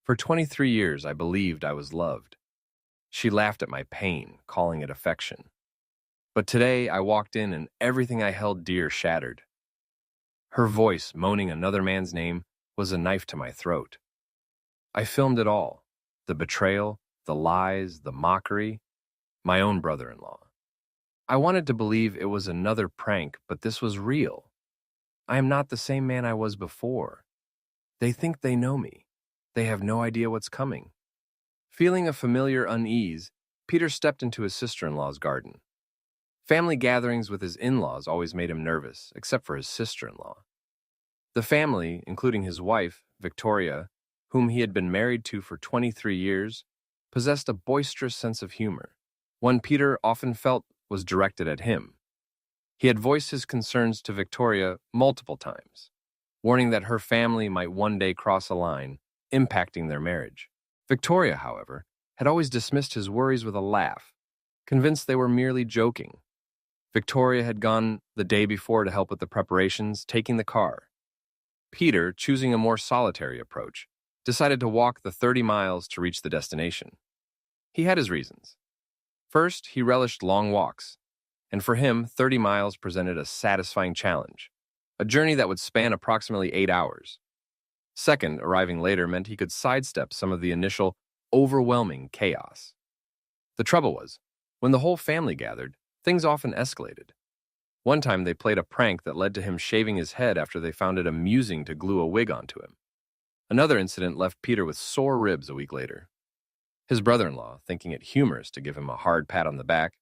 For 23 years, I believed I was loved. She laughed at my pain, calling it affection. But today, I walked in and everything I held dear shattered. Her voice, moaning another man's name, was a knife to my throat. I filmed it all. The betrayal, the lies, the mockery. My own brother-in-law. I wanted to believe it was another prank, but this was real. I am not the same man I was before. They think they know me. They have no idea what's coming. Feeling a familiar unease, Peter stepped into his sister-in-law's garden. Family gatherings with his in-laws always made him nervous, except for his sister-in-law. The family, including his wife, Victoria, whom he had been married to for 23 years, possessed a boisterous sense of humor, one Peter often felt was directed at him. He had voiced his concerns to Victoria multiple times, warning that her family might one day cross a line, impacting their marriage. Victoria, however, had always dismissed his worries with a laugh, convinced they were merely joking. Victoria had gone the day before to help with the preparations, taking the car. Peter, choosing a more solitary approach, decided to walk the 30 miles to reach the destination. He had his reasons. First, he relished long walks, and for him, 30 miles presented a satisfying challenge, a journey that would span approximately 8 hours. Second, arriving later meant he could sidestep some of the initial, overwhelming chaos. The trouble was, when the whole family gathered, things often escalated. One time they played a prank that led to him shaving his head after they found it amusing to glue a wig onto him. Another incident left Peter with sore ribs a week later. His brother-in-law, thinking it humorous to give him a hard pat on the back,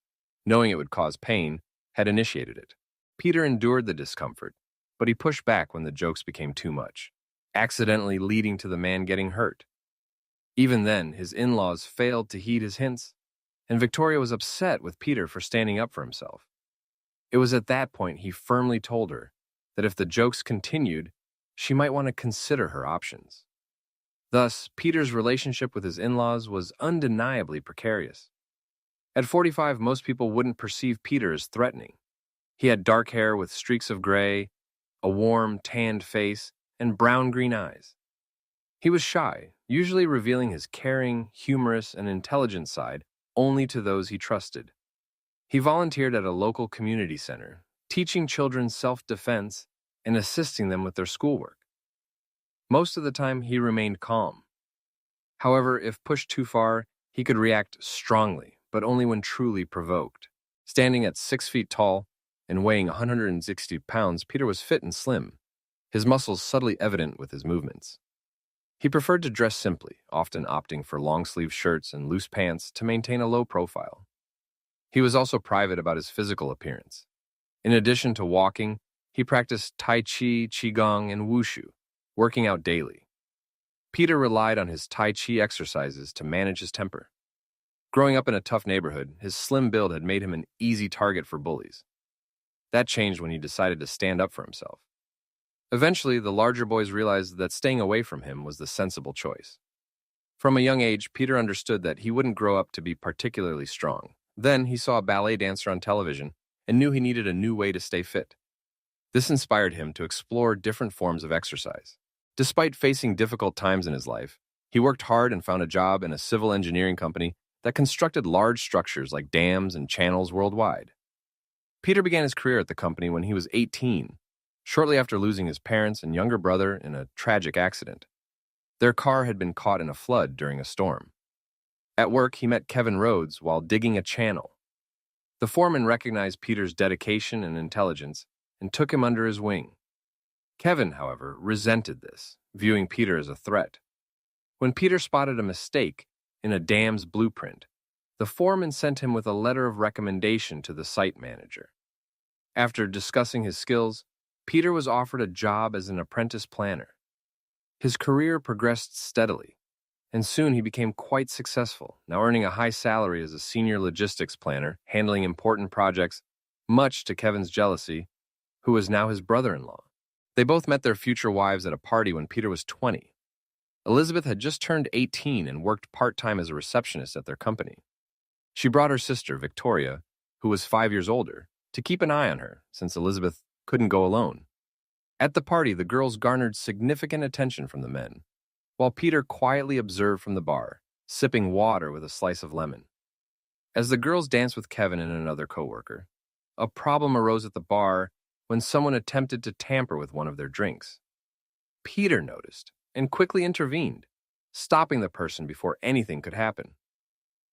knowing it would cause pain, had initiated it. Peter endured the discomfort, but he pushed back when the jokes became too much, accidentally leading to the man getting hurt. Even then, his in-laws failed to heed his hints, and Victoria was upset with Peter for standing up for himself. It was at that point he firmly told her that if the jokes continued, she might want to consider her options. Thus, Peter's relationship with his in-laws was undeniably precarious. At 45, most people wouldn't perceive Peter as threatening. He had dark hair with streaks of gray, a warm, tanned face, and brown-green eyes. He was shy, usually revealing his caring, humorous, and intelligent side only to those he trusted. He volunteered at a local community center, teaching children self-defense and assisting them with their schoolwork. Most of the time, he remained calm. However, if pushed too far, he could react strongly, but only when truly provoked. Standing at 6 feet tall and weighing 160 pounds, Peter was fit and slim, his muscles subtly evident with his movements. He preferred to dress simply, often opting for long-sleeve shirts and loose pants to maintain a low profile. He was also private about his physical appearance. In addition to walking, he practiced Tai Chi, Qigong, and Wushu, working out daily. Peter relied on his Tai Chi exercises to manage his temper. Growing up in a tough neighborhood, his slim build had made him an easy target for bullies. That changed when he decided to stand up for himself. Eventually, the larger boys realized that staying away from him was the sensible choice. From a young age, Peter understood that he wouldn't grow up to be particularly strong. Then he saw a ballet dancer on television and knew he needed a new way to stay fit. This inspired him to explore different forms of exercise. Despite facing difficult times in his life, he worked hard and found a job in a civil engineering company that constructed large structures like dams and channels worldwide. Peter began his career at the company when he was 18, shortly after losing his parents and younger brother in a tragic accident. Their car had been caught in a flood during a storm. At work, he met Kevin Rhodes while digging a channel. The foreman recognized Peter's dedication and intelligence and took him under his wing. Kevin, however, resented this, viewing Peter as a threat. When Peter spotted a mistake in a dam's blueprint, the foreman sent him with a letter of recommendation to the site manager. After discussing his skills, Peter was offered a job as an apprentice planner. His career progressed steadily, and soon he became quite successful, now earning a high salary as a senior logistics planner, handling important projects, much to Kevin's jealousy, who was now his brother-in-law. They both met their future wives at a party when Peter was 20. Elizabeth had just turned 18 and worked part-time as a receptionist at their company. She brought her sister, Victoria, who was 5 years older, to keep an eye on her, since Elizabeth couldn't go alone. At the party, the girls garnered significant attention from the men. while Peter quietly observed from the bar, sipping water with a slice of lemon. As the girls danced with Kevin and another coworker, a problem arose at the bar when someone attempted to tamper with one of their drinks. Peter noticed and quickly intervened, stopping the person before anything could happen.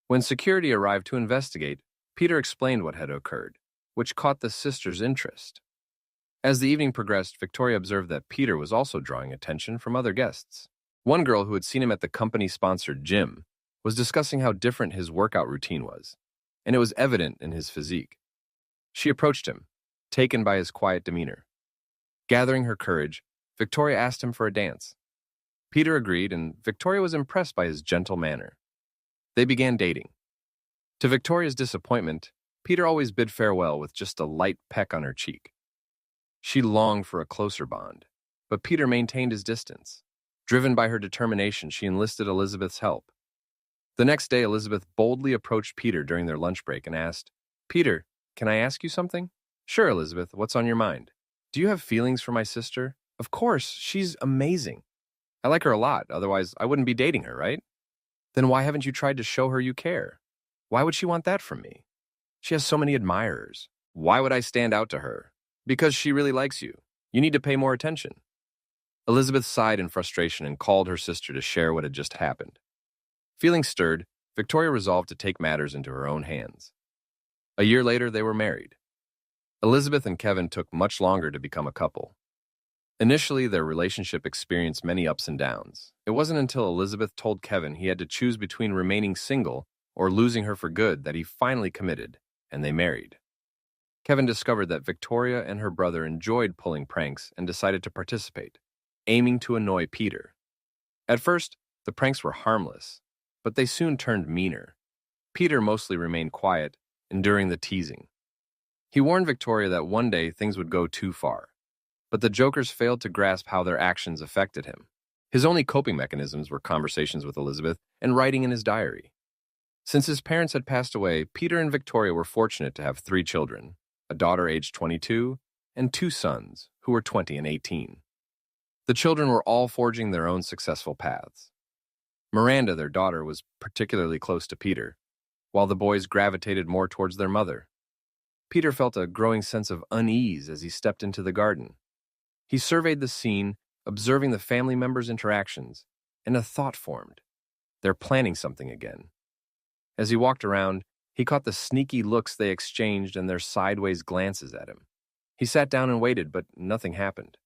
When security arrived to investigate, Peter explained what had occurred, which caught the sisters' interest. As the evening progressed, Victoria observed that Peter was also drawing attention from other guests. One girl who had seen him at the company-sponsored gym was discussing how different his workout routine was, and it was evident in his physique. She approached him, taken by his quiet demeanor. Gathering her courage, Victoria asked him for a dance. Peter agreed, and Victoria was impressed by his gentle manner. They began dating. To Victoria's disappointment, Peter always bid farewell with just a light peck on her cheek. She longed for a closer bond, but Peter maintained his distance. Driven by her determination, she enlisted Elizabeth's help. The next day, Elizabeth boldly approached Peter during their lunch break and asked, "Peter, can I ask you something?" "Sure, Elizabeth, what's on your mind?" "Do you have feelings for my sister?" "Of course, she's amazing. I like her a lot, otherwise I wouldn't be dating her, right?" "Then why haven't you tried to show her you care? Why would she want that from me? She has so many admirers." "Why would I stand out to her?" "Because she really likes you. You need to pay more attention." Elizabeth sighed in frustration and called her sister to share what had just happened. Feeling stirred, Victoria resolved to take matters into her own hands. A year later, they were married. Elizabeth and Kevin took much longer to become a couple. Initially, their relationship experienced many ups and downs. It wasn't until Elizabeth told Kevin he had to choose between remaining single or losing her for good that he finally committed, and they married. Kevin discovered that Victoria and her brother enjoyed pulling pranks and decided to participate, aiming to annoy Peter. At first, the pranks were harmless, but they soon turned meaner. Peter mostly remained quiet, enduring the teasing. He warned Victoria that one day things would go too far, but the jokers failed to grasp how their actions affected him. His only coping mechanisms were conversations with Elizabeth and writing in his diary. Since his parents had passed away, Peter and Victoria were fortunate to have 3 children, a daughter aged 22, and 2 sons, who were 20 and 18. The children were all forging their own successful paths. Miranda, their daughter, was particularly close to Peter, while the boys gravitated more towards their mother. Peter felt a growing sense of unease as he stepped into the garden. He surveyed the scene, observing the family members' interactions, and a thought formed. They're planning something again. As he walked around, he caught the sneaky looks they exchanged and their sideways glances at him. He sat down and waited, but nothing happened.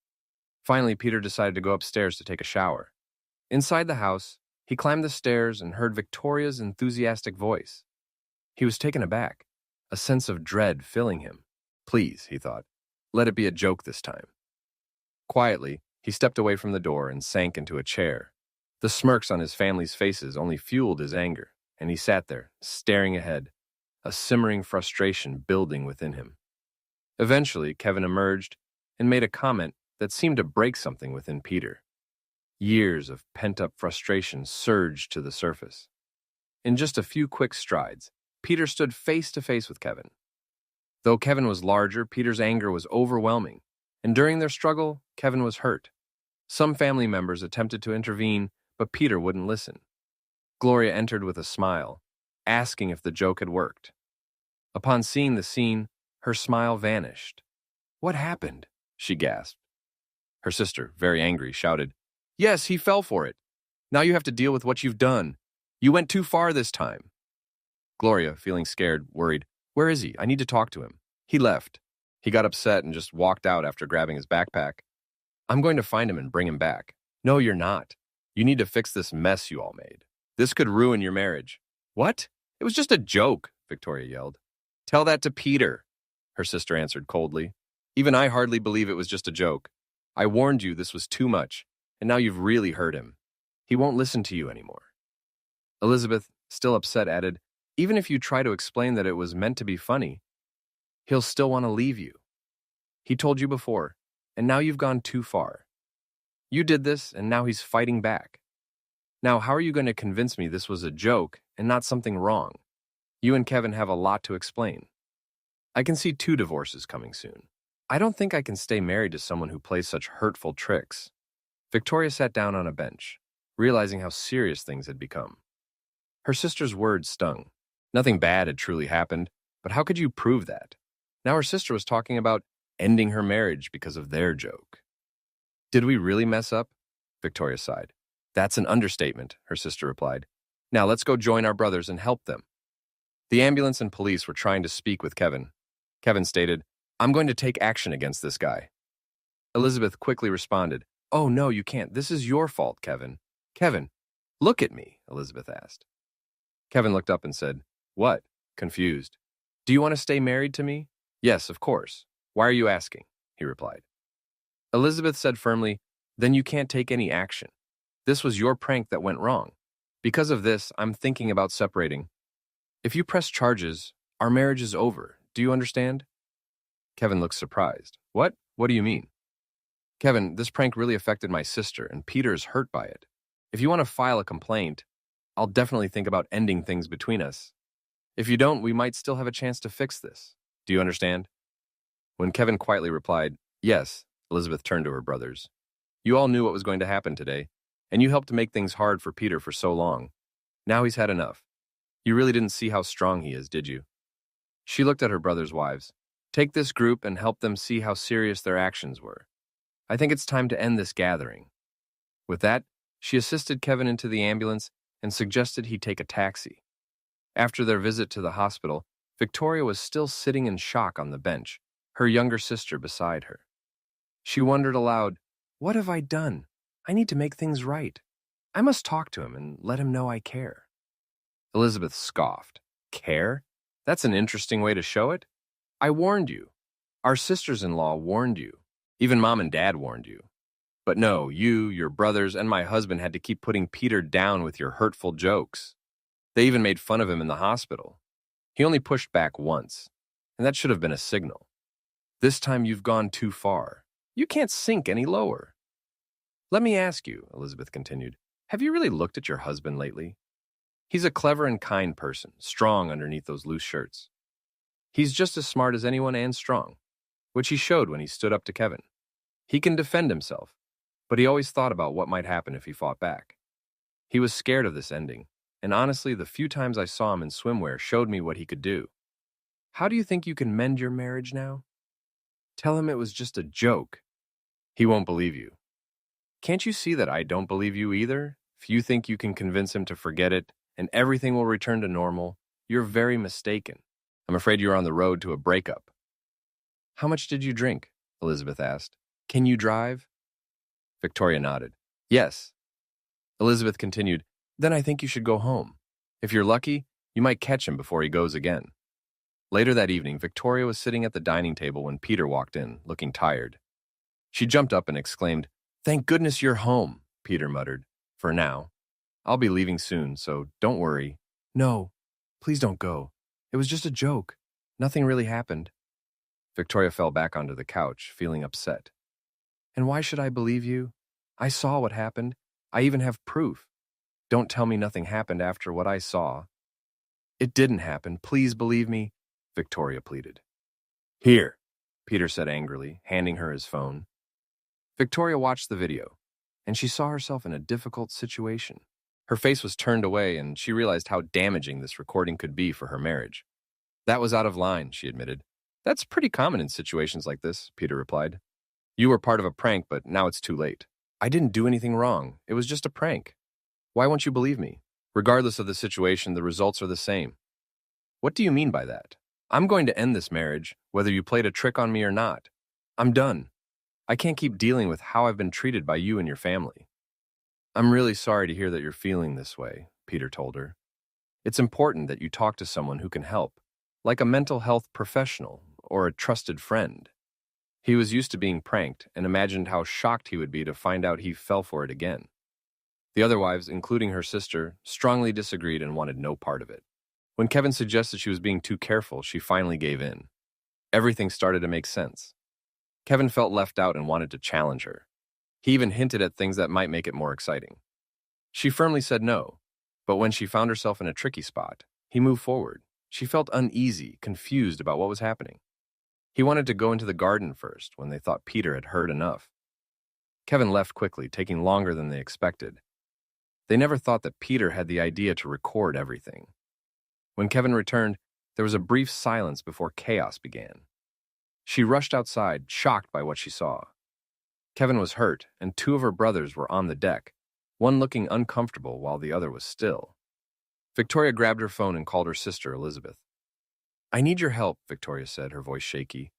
Finally, Peter decided to go upstairs to take a shower. Inside the house, he climbed the stairs and heard Victoria's enthusiastic voice. He was taken aback, a sense of dread filling him. Please, he thought, let it be a joke this time. Quietly, he stepped away from the door and sank into a chair. The smirks on his family's faces only fueled his anger, and he sat there, staring ahead, a simmering frustration building within him. Eventually, Kevin emerged and made a comment that seemed to break something within Peter. Years of pent-up frustration surged to the surface. In just a few quick strides, Peter stood face to face with Kevin. Though Kevin was larger, Peter's anger was overwhelming, and during their struggle, Kevin was hurt. Some family members attempted to intervene, but Peter wouldn't listen. Gloria entered with a smile, asking if the joke had worked. Upon seeing the scene, her smile vanished. "What happened?" she gasped. Her sister, very angry, shouted, "Yes, he fell for it. Now you have to deal with what you've done. You went too far this time." Gloria, feeling scared, worried, "Where is he? I need to talk to him." "He left." He got upset and just walked out after grabbing his backpack. "I'm going to find him and bring him back." "No, you're not. You need to fix this mess you all made. This could ruin your marriage." "What? It was just a joke," Victoria yelled. "Tell that to Peter," her sister answered coldly. "Even I hardly believe it was just a joke. I warned you this was too much, and now you've really hurt him. He won't listen to you anymore." Elizabeth, still upset, added, "Even if you try to explain that it was meant to be funny, he'll still want to leave you. He told you before, and now you've gone too far. You did this, and now he's fighting back. Now, how are you going to convince me this was a joke and not something wrong? You and Kevin have a lot to explain. I can see 2 divorces coming soon. I don't think I can stay married to someone who plays such hurtful tricks." Victoria sat down on a bench, realizing how serious things had become. Her sister's words stung. Nothing bad had truly happened, but how could you prove that? Now her sister was talking about ending her marriage because of their joke. Did we really mess up? Victoria sighed. That's an understatement, her sister replied. Now let's go join our brothers and help them. The ambulance and police were trying to speak with Kevin. Kevin stated, I'm going to take action against this guy. Elizabeth quickly responded, Oh, no, you can't. This is your fault, Kevin. Kevin, look at me, Elizabeth asked. Kevin looked up and said, What? Confused. Do you want to stay married to me? Yes, of course. Why are you asking? He replied. Elizabeth said firmly, Then you can't take any action. This was your prank that went wrong. Because of this, I'm thinking about separating. If you press charges, our marriage is over. Do you understand? Kevin looked surprised. What? What do you mean? Kevin, this prank really affected my sister, and Peter is hurt by it. If you want to file a complaint, I'll definitely think about ending things between us. If you don't, we might still have a chance to fix this. Do you understand? When Kevin quietly replied, Yes, Elizabeth turned to her brothers. You all knew what was going to happen today, and you helped to make things hard for Peter for so long. Now he's had enough. You really didn't see how strong he is, did you? She looked at her brothers' wives. Take this group and help them see how serious their actions were. I think it's time to end this gathering. With that, she assisted Kevin into the ambulance and suggested he take a taxi. After their visit to the hospital, Victoria was still sitting in shock on the bench, her younger sister beside her. She wondered aloud, What have I done? I need to make things right. I must talk to him and let him know I care. Elizabeth scoffed. Care? That's an interesting way to show it. I warned you. Our sisters-in-law warned you. Even Mom and Dad warned you. But no, you, your brothers, and my husband had to keep putting Peter down with your hurtful jokes. They even made fun of him in the hospital. He only pushed back once, and that should have been a signal. This time you've gone too far. You can't sink any lower. Let me ask you, Elizabeth continued, have you really looked at your husband lately? He's a clever and kind person, strong underneath those loose shirts. He's just as smart as anyone and strong, which he showed when he stood up to Kevin. He can defend himself, but he always thought about what might happen if he fought back. He was scared of this ending, and honestly, the few times I saw him in swimwear showed me what he could do. How do you think you can mend your marriage now? Tell him it was just a joke. He won't believe you. Can't you see that I don't believe you either? If you think you can convince him to forget it and everything will return to normal, you're very mistaken. I'm afraid you're on the road to a breakup. How much did you drink? Elizabeth asked. Can you drive? Victoria nodded. Yes. Elizabeth continued, Then I think you should go home. If you're lucky, you might catch him before he goes again. Later that evening, Victoria was sitting at the dining table when Peter walked in, looking tired. She jumped up and exclaimed, Thank goodness you're home, Peter muttered. For now. I'll be leaving soon, so don't worry. No, please don't go. It was just a joke. Nothing really happened. Victoria fell back onto the couch, feeling upset. And why should I believe you? I saw what happened. I even have proof. Don't tell me nothing happened after what I saw. It didn't happen. Please believe me, Victoria pleaded. Here, Peter said angrily, handing her his phone. Victoria watched the video, and she saw herself in a difficult situation. Her face was turned away, and she realized how damaging this recording could be for her marriage. That was out of line, she admitted. That's pretty common in situations like this, Peter replied. You were part of a prank, but now it's too late. I didn't do anything wrong. It was just a prank. Why won't you believe me? Regardless of the situation, the results are the same. What do you mean by that? I'm going to end this marriage, whether you played a trick on me or not. I'm done. I can't keep dealing with how I've been treated by you and your family. I'm really sorry to hear that you're feeling this way, Peter told her. It's important that you talk to someone who can help, like a mental health professional or a trusted friend. He was used to being pranked and imagined how shocked he would be to find out he fell for it again. The other wives, including her sister, strongly disagreed and wanted no part of it. When Kevin suggested she was being too careful, she finally gave in. Everything started to make sense. Kevin felt left out and wanted to challenge her. He even hinted at things that might make it more exciting. She firmly said no, but when she found herself in a tricky spot, he moved forward. She felt uneasy, confused about what was happening. He wanted to go into the garden first, when they thought Peter had heard enough. Kevin left quickly, taking longer than they expected. They never thought that Peter had the idea to record everything. When Kevin returned, there was a brief silence before chaos began. She rushed outside, shocked by what she saw. Kevin was hurt, and two of her brothers were on the deck, one looking uncomfortable while the other was still. Victoria grabbed her phone and called her sister, Elizabeth. "I need your help," Victoria said, her voice shaky.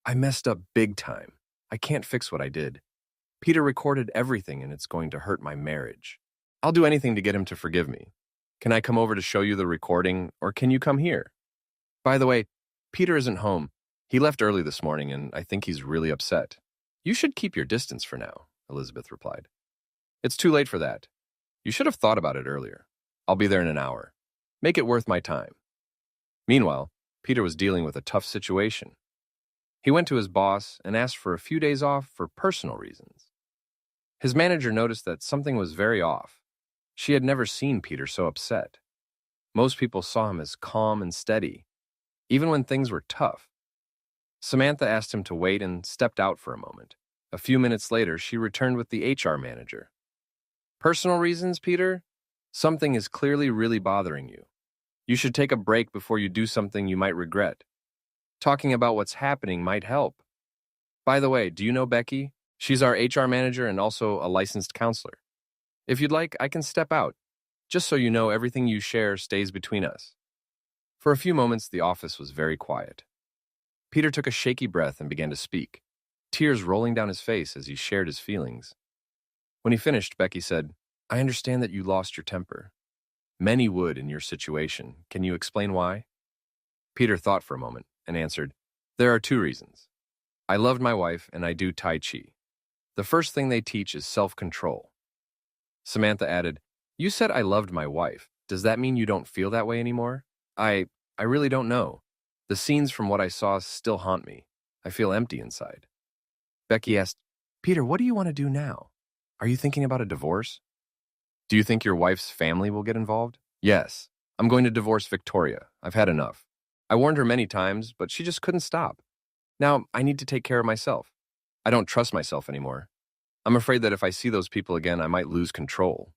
"I messed up big time. I can't fix what I did. Peter recorded everything, and it's going to hurt my marriage. I'll do anything to get him to forgive me. Can I come over to show you the recording, or can you come here? By the way, Peter isn't home. He left early this morning, and I think he's really upset." "You should keep your distance for now," Elizabeth replied. "It's too late for that. You should have thought about it earlier. I'll be there in an hour. Make it worth my time." Meanwhile, Peter was dealing with a tough situation. He went to his boss and asked for a few days off for personal reasons. His manager noticed that something was very off. She had never seen Peter so upset. Most people saw him as calm and steady, even when things were tough. Samantha asked him to wait and stepped out for a moment. A few minutes later, she returned with the HR manager. "Personal reasons, Peter? Something is clearly really bothering you. You should take a break before you do something you might regret. Talking about what's happening might help. By the way, do you know Becky? She's our HR manager and also a licensed counselor. If you'd like, I can step out, just so you know everything you share stays between us." For a few moments, the office was very quiet. Peter took a shaky breath and began to speak, tears rolling down his face as he shared his feelings. When he finished, Becky said, "I understand that you lost your temper. Many would in your situation. Can you explain why?" Peter thought for a moment and answered, "There are two reasons. I loved my wife and I do Tai Chi. The first thing they teach is self-control." Samantha added, "You said I loved my wife. Does that mean you don't feel that way anymore?" I really don't know. The scenes from what I saw still haunt me. I feel empty inside." Becky asked, "Peter, what do you want to do now? Are you thinking about a divorce?" "Do you think your wife's family will get involved?" "Yes. I'm going to divorce Victoria. I've had enough. I warned her many times, but she just couldn't stop. Now I need to take care of myself. I don't trust myself anymore. I'm afraid that if I see those people again, I might lose control."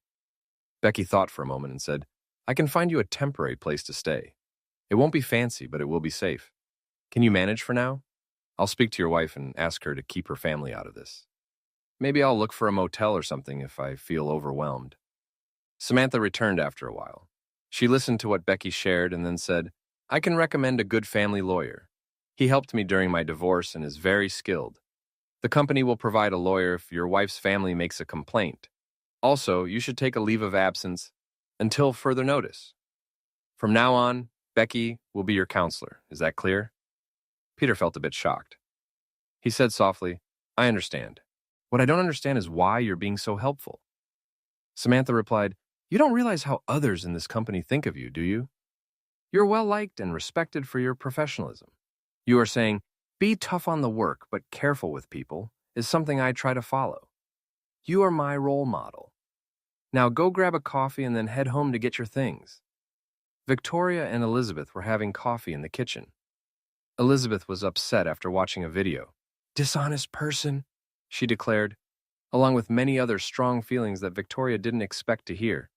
Becky thought for a moment and said, "I can find you a temporary place to stay. It won't be fancy, but it will be safe. Can you manage for now? I'll speak to your wife and ask her to keep her family out of this. Maybe I'll look for a motel or something if I feel overwhelmed." Samantha returned after a while. She listened to what Becky shared and then said, "I can recommend a good family lawyer. He helped me during my divorce and is very skilled. The company will provide a lawyer if your wife's family makes a complaint. Also, you should take a leave of absence until further notice. From now on, Becky will be your counselor. Is that clear?" Peter felt a bit shocked. He said softly, "I understand. What I don't understand is why you're being so helpful." Samantha replied, "You don't realize how others in this company think of you, do you? You're well-liked and respected for your professionalism. You are saying, 'Be tough on the work, but careful with people,' is something I try to follow. You are my role model. Now go grab a coffee and then head home to get your things." Victoria and Elizabeth were having coffee in the kitchen. Elizabeth was upset after watching a video. "Dishonest person," she declared, along with many other strong feelings that Victoria didn't expect to hear.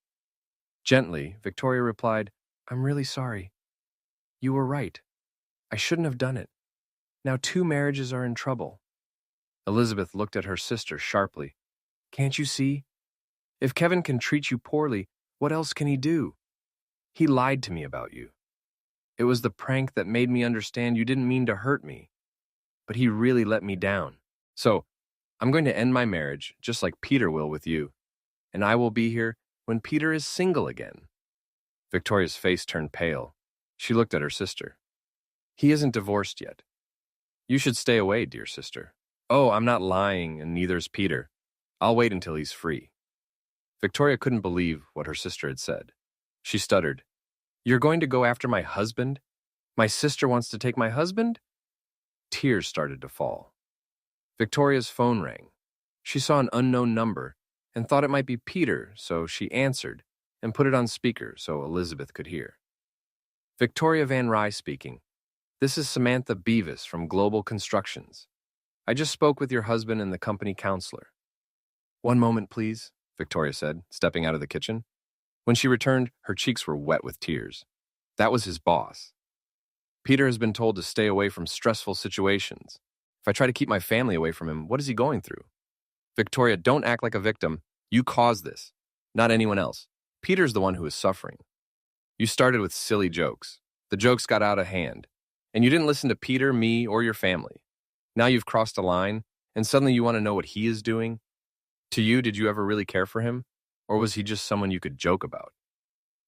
Gently, Victoria replied, "I'm really sorry. You were right. I shouldn't have done it. Now 2 marriages are in trouble." Elizabeth looked at her sister sharply. "Can't you see? If Kevin can treat you poorly, what else can he do? He lied to me about you. It was the prank that made me understand you didn't mean to hurt me. But he really let me down. So, I'm going to end my marriage, just like Peter will with you. And I will be here when Peter is single again." Victoria's face turned pale. She looked at her sister. "He isn't divorced yet. You should stay away, dear sister." "Oh, I'm not lying, and neither's Peter. I'll wait until he's free." Victoria couldn't believe what her sister had said. She stuttered, "You're going to go after my husband? My sister wants to take my husband?" Tears started to fall. Victoria's phone rang. She saw an unknown number and thought it might be Peter, so she answered and put it on speaker so Elizabeth could hear. "Victoria Van Rye speaking. This is Samantha Beavis from Global Constructions. I just spoke with your husband and the company counselor." "One moment, please," Victoria said, stepping out of the kitchen. When she returned, her cheeks were wet with tears. That was his boss. Peter has been told to stay away from stressful situations. If I try to keep my family away from him, what is he going through? Victoria, don't act like a victim. You caused this, not anyone else. Peter's the one who is suffering. You started with silly jokes. The jokes got out of hand. And you didn't listen to Peter, me, or your family. Now you've crossed a line, and suddenly you want to know what he is doing? To you, did you ever really care for him? Or was he just someone you could joke about?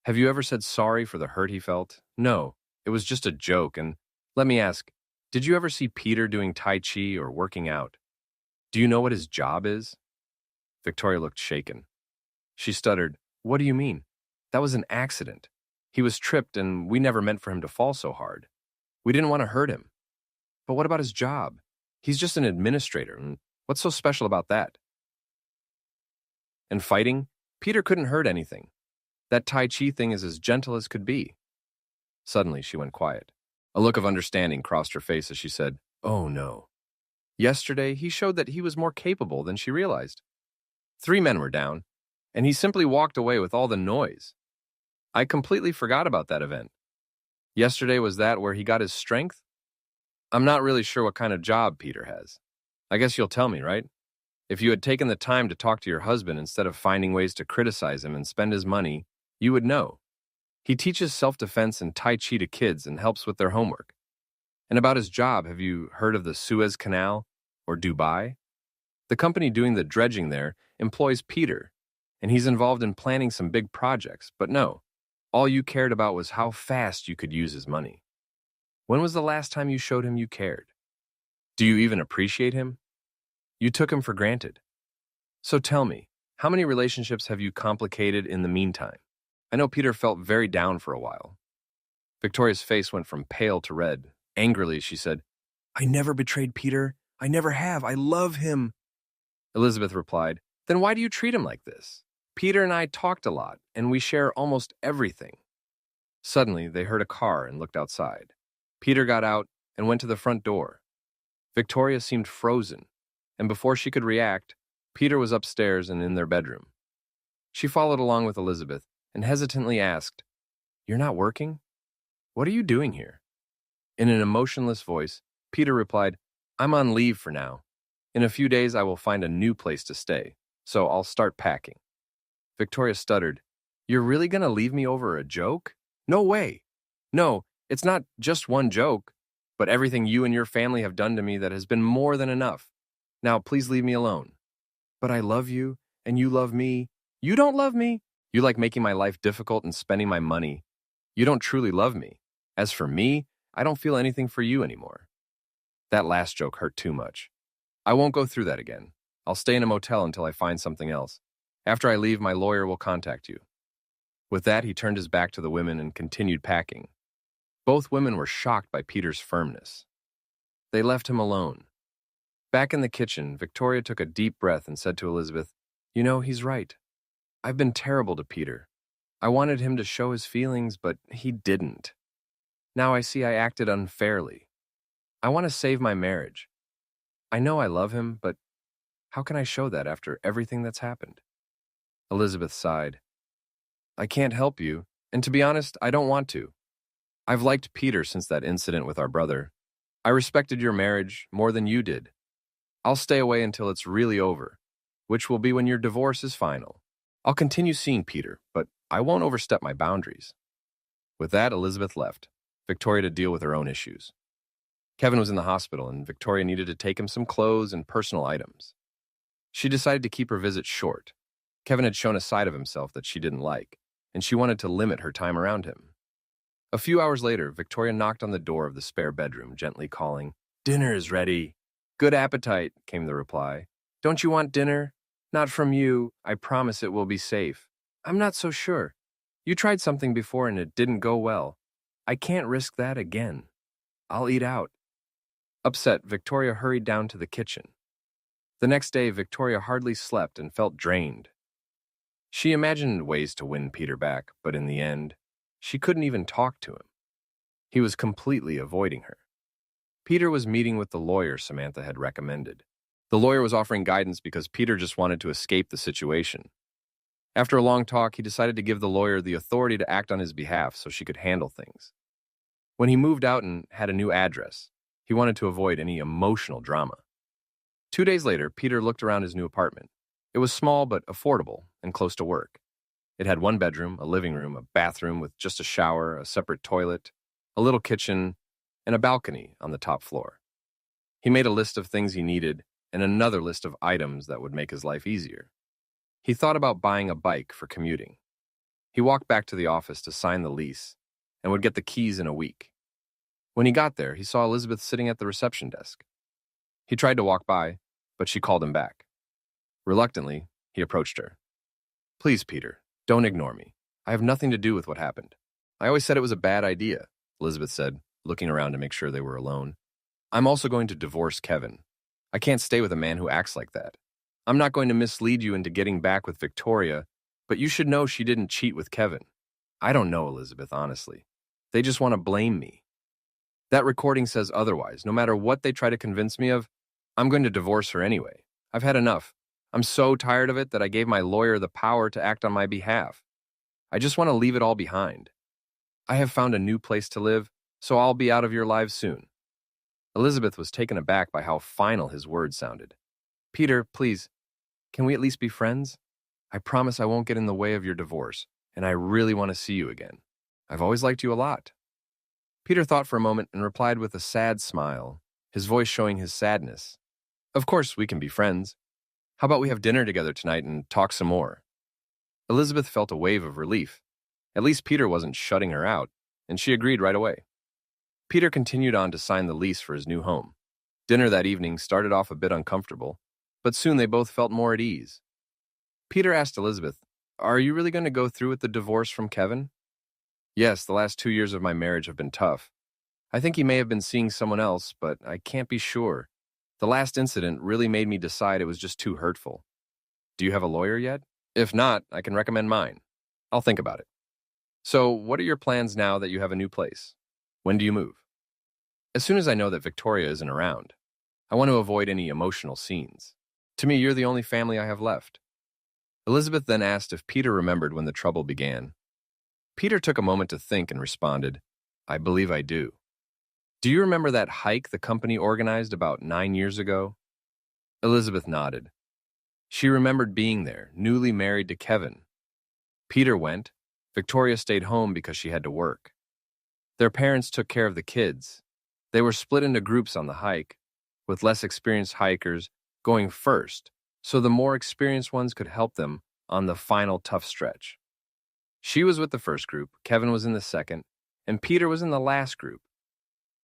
Have you ever said sorry for the hurt he felt? No, it was just a joke. And let me ask, did you ever see Peter doing Tai Chi or working out? Do you know what his job is? Victoria looked shaken. She stuttered, What do you mean? That was an accident. He was tripped and we never meant for him to fall so hard. We didn't want to hurt him. But what about his job? He's just an administrator, and what's so special about that? And fighting? Peter couldn't hurt anything. That Tai Chi thing is as gentle as could be. Suddenly, she went quiet. A look of understanding crossed her face as she said, Oh no. Yesterday, he showed that he was more capable than she realized. 3 men were down, and he simply walked away with all the noise. I completely forgot about that event. Yesterday, was that where he got his strength? I'm not really sure what kind of job Peter has. I guess you'll tell me, right? If you had taken the time to talk to your husband instead of finding ways to criticize him and spend his money, you would know. He teaches self-defense and Tai Chi to kids and helps with their homework. And about his job, have you heard of the Suez Canal or Dubai? The company doing the dredging there employs Peter, and he's involved in planning some big projects. But no, all you cared about was how fast you could use his money. When was the last time you showed him you cared? Do you even appreciate him? You took him for granted. So tell me, how many relationships have you complicated in the meantime? I know Peter felt very down for a while. Victoria's face went from pale to red. Angrily, she said, I never betrayed Peter. I never have. I love him. Elizabeth replied, Then why do you treat him like this? Peter and I talked a lot, and we share almost everything. Suddenly, they heard a car and looked outside. Peter got out and went to the front door. Victoria seemed frozen, and before she could react, Peter was upstairs and in their bedroom. She followed along with Elizabeth and hesitantly asked, You're not working? What are you doing here? In an emotionless voice, Peter replied, I'm on leave for now. In a few days, I will find a new place to stay, so I'll start packing. Victoria stuttered, You're really going to leave me over a joke? No way. No, it's not just one joke, but everything you and your family have done to me that has been more than enough. Now, please leave me alone. But I love you, and you love me. You don't love me. You like making my life difficult and spending my money. You don't truly love me. As for me, I don't feel anything for you anymore. That last joke hurt too much. I won't go through that again. I'll stay in a motel until I find something else. After I leave, my lawyer will contact you. With that, he turned his back to the women and continued packing. Both women were shocked by Peter's firmness. They left him alone. Back in the kitchen, Victoria took a deep breath and said to Elizabeth, You know, he's right. I've been terrible to Peter. I wanted him to show his feelings, but he didn't. Now I see I acted unfairly. I want to save my marriage. I know I love him, but how can I show that after everything that's happened? Elizabeth sighed. I can't help you, and to be honest, I don't want to. I've liked Peter since that incident with our brother. I respected your marriage more than you did. I'll stay away until it's really over, which will be when your divorce is final. I'll continue seeing Peter, but I won't overstep my boundaries. With that, Elizabeth left, Victoria to deal with her own issues. Kevin was in the hospital, and Victoria needed to take him some clothes and personal items. She decided to keep her visit short. Kevin had shown a side of himself that she didn't like, and she wanted to limit her time around him. A few hours later, Victoria knocked on the door of the spare bedroom, gently calling, Dinner is ready. Good appetite, came the reply. Don't you want dinner? Not from you. I promise it will be safe. I'm not so sure. You tried something before and it didn't go well. I can't risk that again. I'll eat out. Upset, Victoria hurried down to the kitchen. The next day, Victoria hardly slept and felt drained. She imagined ways to win Peter back, but in the end, she couldn't even talk to him. He was completely avoiding her. Peter was meeting with the lawyer Samantha had recommended. The lawyer was offering guidance because Peter just wanted to escape the situation. After a long talk, he decided to give the lawyer the authority to act on his behalf so she could handle things. When he moved out and had a new address, he wanted to avoid any emotional drama. 2 days later, Peter looked around his new apartment. It was small but affordable and close to work. It had one bedroom, a living room, a bathroom with just a shower, a separate toilet, a little kitchen, and a balcony on the top floor. He made a list of things he needed and another list of items that would make his life easier. He thought about buying a bike for commuting. He walked back to the office to sign the lease and would get the keys in a week. When he got there, he saw Elizabeth sitting at the reception desk. He tried to walk by, but she called him back. Reluctantly, he approached her. "Please, Peter, don't ignore me. I have nothing to do with what happened. I always said it was a bad idea," Elizabeth said, looking around to make sure they were alone. "I'm also going to divorce Kevin. I can't stay with a man who acts like that. I'm not going to mislead you into getting back with Victoria, but you should know she didn't cheat with Kevin. I don't know, Elizabeth, honestly. They just want to blame me. That recording says otherwise. No matter what they try to convince me of, I'm going to divorce her anyway. I've had enough. I'm so tired of it that I gave my lawyer the power to act on my behalf. I just want to leave it all behind. I have found a new place to live, so I'll be out of your lives soon." Elizabeth was taken aback by how final his words sounded. "Peter, please, can we at least be friends? I promise I won't get in the way of your divorce, and I really want to see you again. I've always liked you a lot." Peter thought for a moment and replied with a sad smile, his voice showing his sadness. "Of course we can be friends. How about we have dinner together tonight and talk some more?" Elizabeth felt a wave of relief. At least Peter wasn't shutting her out, and she agreed right away. Peter continued on to sign the lease for his new home. Dinner that evening started off a bit uncomfortable, but soon they both felt more at ease. Peter asked Elizabeth, "Are you really going to go through with the divorce from Kevin?" "Yes, the last 2 years of my marriage have been tough. I think he may have been seeing someone else, but I can't be sure. The last incident really made me decide it was just too hurtful. Do you have a lawyer yet? If not, I can recommend mine. I'll think about it. So, what are your plans now that you have a new place? When do you move?" "As soon as I know that Victoria isn't around. I want to avoid any emotional scenes. To me, you're the only family I have left." Elizabeth then asked if Peter remembered when the trouble began. Peter took a moment to think and responded, "I believe I do." "Do you remember that hike the company organized about 9 years ago?" Elizabeth nodded. She remembered being there, newly married to Kevin. Peter went. Victoria stayed home because she had to work. Their parents took care of the kids. They were split into groups on the hike, with less experienced hikers going first, so the more experienced ones could help them on the final tough stretch. She was with the first group, Kevin was in the second, and Peter was in the last group.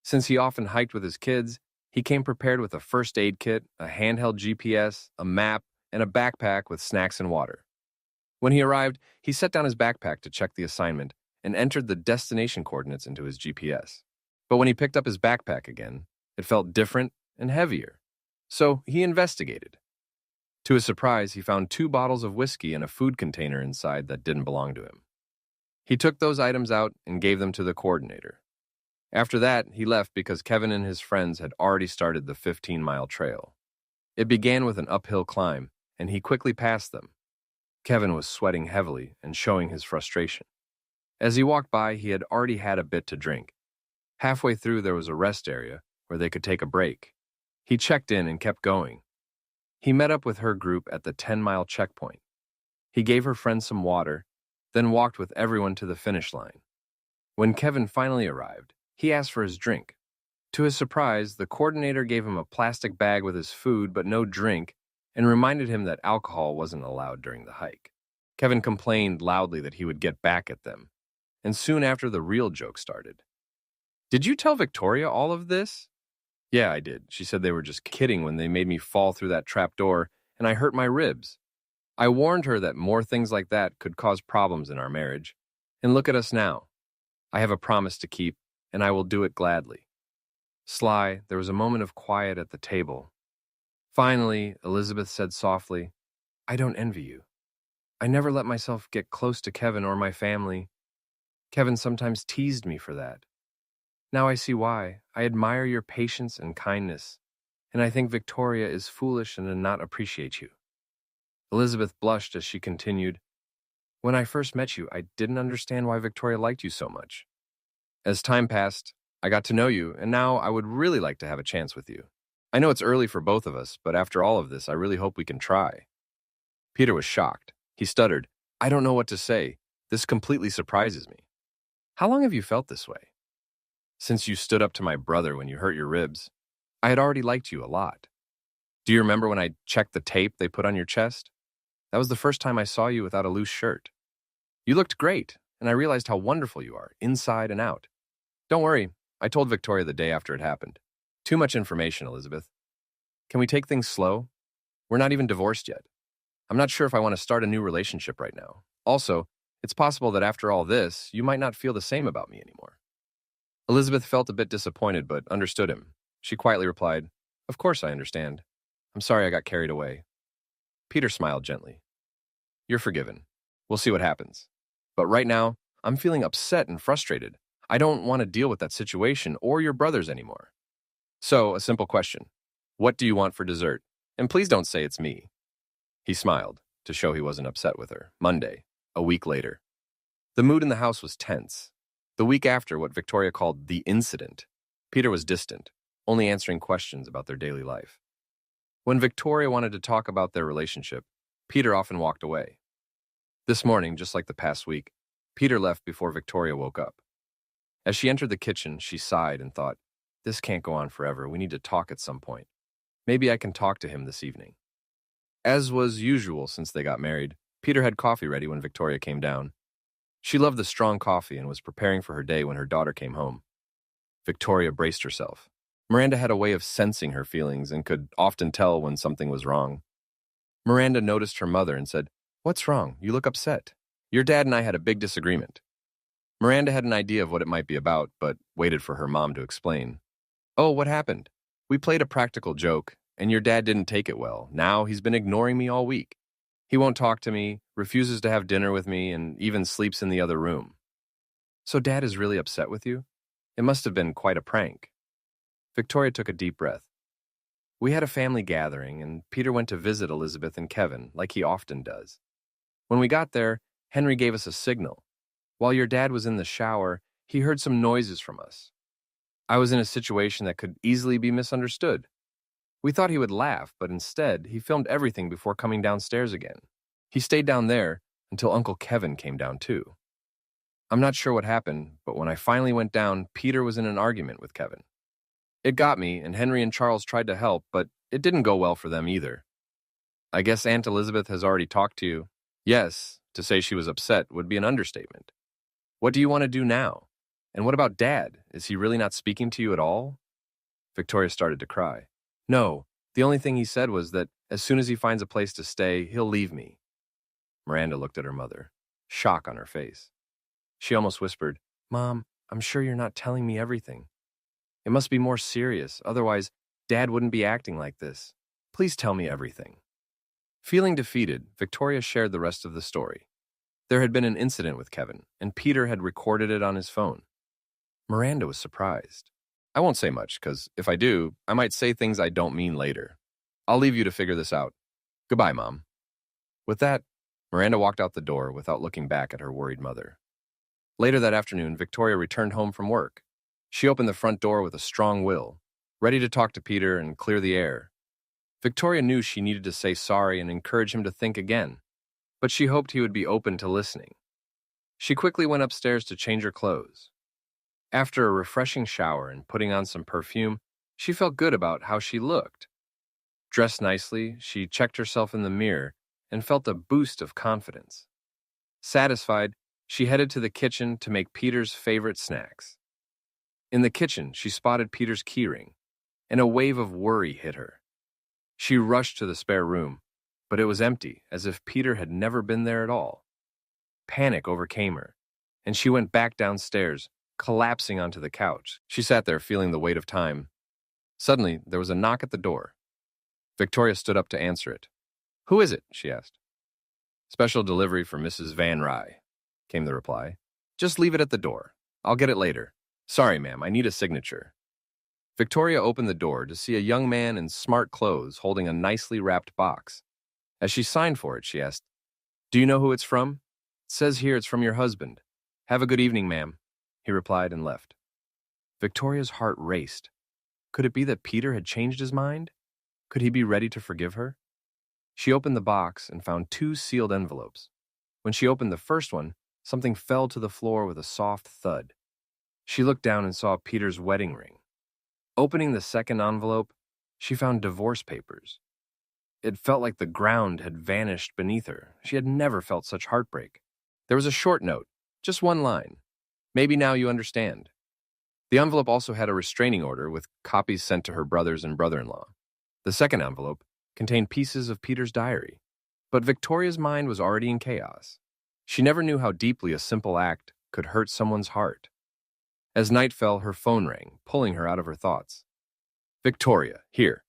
Since he often hiked with his kids, he came prepared with a first aid kit, a handheld GPS, a map, and a backpack with snacks and water. When he arrived, he set down his backpack to check the assignment and entered the destination coordinates into his GPS. But when he picked up his backpack again, it felt different and heavier. So he investigated. To his surprise, he found 2 bottles of whiskey and a food container inside that didn't belong to him. He took those items out and gave them to the coordinator. After that, he left because Kevin and his friends had already started the 15-mile trail. It began with an uphill climb, and he quickly passed them. Kevin was sweating heavily and showing his frustration. As he walked by, he had already had a bit to drink. Halfway through, there was a rest area where they could take a break. He checked in and kept going. He met up with her group at the 10-mile checkpoint. He gave her friends some water, then walked with everyone to the finish line. When Kevin finally arrived, he asked for his drink. To his surprise, the coordinator gave him a plastic bag with his food but no drink and reminded him that alcohol wasn't allowed during the hike. Kevin complained loudly that he would get back at them, and soon after the real joke started. "Did you tell Victoria all of this?" "Yeah, I did. She said they were just kidding when they made me fall through that trap door and I hurt my ribs. I warned her that more things like that could cause problems in our marriage. And look at us now. I have a promise to keep, and I will do it gladly." Sly, there was a moment of quiet at the table. Finally, Elizabeth said softly, "I don't envy you. I never let myself get close to Kevin or my family. Kevin sometimes teased me for that. Now I see why. I admire your patience and kindness, and I think Victoria is foolish and does not appreciate you." Elizabeth blushed as she continued, When I first met you, I didn't understand why Victoria liked you so much. As time passed, I got to know you, and now I would really like to have a chance with you. I know it's early for both of us, but after all of this, I really hope we can try." Peter was shocked. He stuttered, "I don't know what to say. This completely surprises me." "How long have you felt this way?" "Since you stood up to my brother when you hurt your ribs. I had already liked you a lot. Do you remember when I checked the tape they put on your chest? That was the first time I saw you without a loose shirt. You looked great, and I realized how wonderful you are, inside and out. Don't worry, I told Victoria the day after it happened. Too much information, Elizabeth. Can we take things slow? We're not even divorced yet. I'm not sure if I want to start a new relationship right now. Also, it's possible that after all this, you might not feel the same about me anymore." Elizabeth felt a bit disappointed, but understood him. She quietly replied, "Of course I understand. I'm sorry I got carried away." Peter smiled gently. "You're forgiven. We'll see what happens. But right now, I'm feeling upset and frustrated. I don't want to deal with that situation or your brothers anymore. So, a simple question. What do you want for dessert? And please don't say it's me." He smiled, to show he wasn't upset with her. Monday, a week later. The mood in the house was tense. The week after what Victoria called the incident, Peter was distant, only answering questions about their daily life. When Victoria wanted to talk about their relationship, Peter often walked away. This morning, just like the past week, Peter left before Victoria woke up. As she entered the kitchen, she sighed and thought, "This can't go on forever. We need to talk at some point. Maybe I can talk to him this evening." As was usual since they got married, Peter had coffee ready when Victoria came down. She loved the strong coffee and was preparing for her day when her daughter came home. Victoria braced herself. Miranda had a way of sensing her feelings and could often tell when something was wrong. Miranda noticed her mother and said, "What's wrong? You look upset. Your dad and I had a big disagreement." Miranda had an idea of what it might be about, but waited for her mom to explain. "Oh, what happened? We played a practical joke, and your dad didn't take it well. Now he's been ignoring me all week. He won't talk to me, refuses to have dinner with me, and even sleeps in the other room." "So Dad is really upset with you? It must have been quite a prank." Victoria took a deep breath. "We had a family gathering, and Peter went to visit Elizabeth and Kevin, like he often does. When we got there, Henry gave us a signal. While your dad was in the shower, he heard some noises from us. I was in a situation that could easily be misunderstood. We thought he would laugh, but instead, he filmed everything before coming downstairs again. He stayed down there until Uncle Kevin came down too. I'm not sure what happened, but when I finally went down, Peter was in an argument with Kevin. It got me, and Henry and Charles tried to help, but it didn't go well for them either. I guess Aunt Elizabeth has already talked to you." "Yes, to say she was upset would be an understatement." "What do you want to do now? And what about Dad? Is he really not speaking to you at all?" Victoria started to cry. "No, the only thing he said was that as soon as he finds a place to stay, he'll leave me." Miranda looked at her mother, shock on her face. She almost whispered, "Mom, I'm sure you're not telling me everything. It must be more serious, otherwise Dad wouldn't be acting like this. Please tell me everything." Feeling defeated, Victoria shared the rest of the story. There had been an incident with Kevin, and Peter had recorded it on his phone. Miranda was surprised. "I won't say much, because if I do, I might say things I don't mean later. I'll leave you to figure this out. Goodbye, Mom." With that, Miranda walked out the door without looking back at her worried mother. Later that afternoon, Victoria returned home from work. She opened the front door with a strong will, ready to talk to Peter and clear the air. Victoria knew she needed to say sorry and encourage him to think again, but she hoped he would be open to listening. She quickly went upstairs to change her clothes. After a refreshing shower and putting on some perfume, she felt good about how she looked. Dressed nicely, she checked herself in the mirror and felt a boost of confidence. Satisfied, she headed to the kitchen to make Peter's favorite snacks. In the kitchen, she spotted Peter's keyring, and a wave of worry hit her. She rushed to the spare room, but it was empty, as if Peter had never been there at all. Panic overcame her, and she went back downstairs, collapsing onto the couch. She sat there feeling the weight of time. Suddenly, there was a knock at the door. Victoria stood up to answer it. "Who is it?" she asked. "Special delivery for Mrs. Van Rye," came the reply. "Just leave it at the door. I'll get it later. Sorry, ma'am, I need a signature." Victoria opened the door to see a young man in smart clothes holding a nicely wrapped box. As she signed for it, she asked, "Do you know who it's from?" says here it's from your husband. Have a good evening, ma'am, he replied and left. Victoria's heart raced. Could it be that Peter had changed his mind? Could he be ready to forgive her? She opened the box and found 2 sealed envelopes. When she opened the first one, something fell to the floor with a soft thud. She looked down and saw Peter's wedding ring. Opening the second envelope, she found divorce papers. It felt like the ground had vanished beneath her. She had never felt such heartbreak. There was a short note, just one line. Maybe now you understand. The envelope also had a restraining order with copies sent to her brothers and brother-in-law. The second envelope contained pieces of Peter's diary. But Victoria's mind was already in chaos. She never knew how deeply a simple act could hurt someone's heart. As night fell, her phone rang, pulling her out of her thoughts. Victoria, here.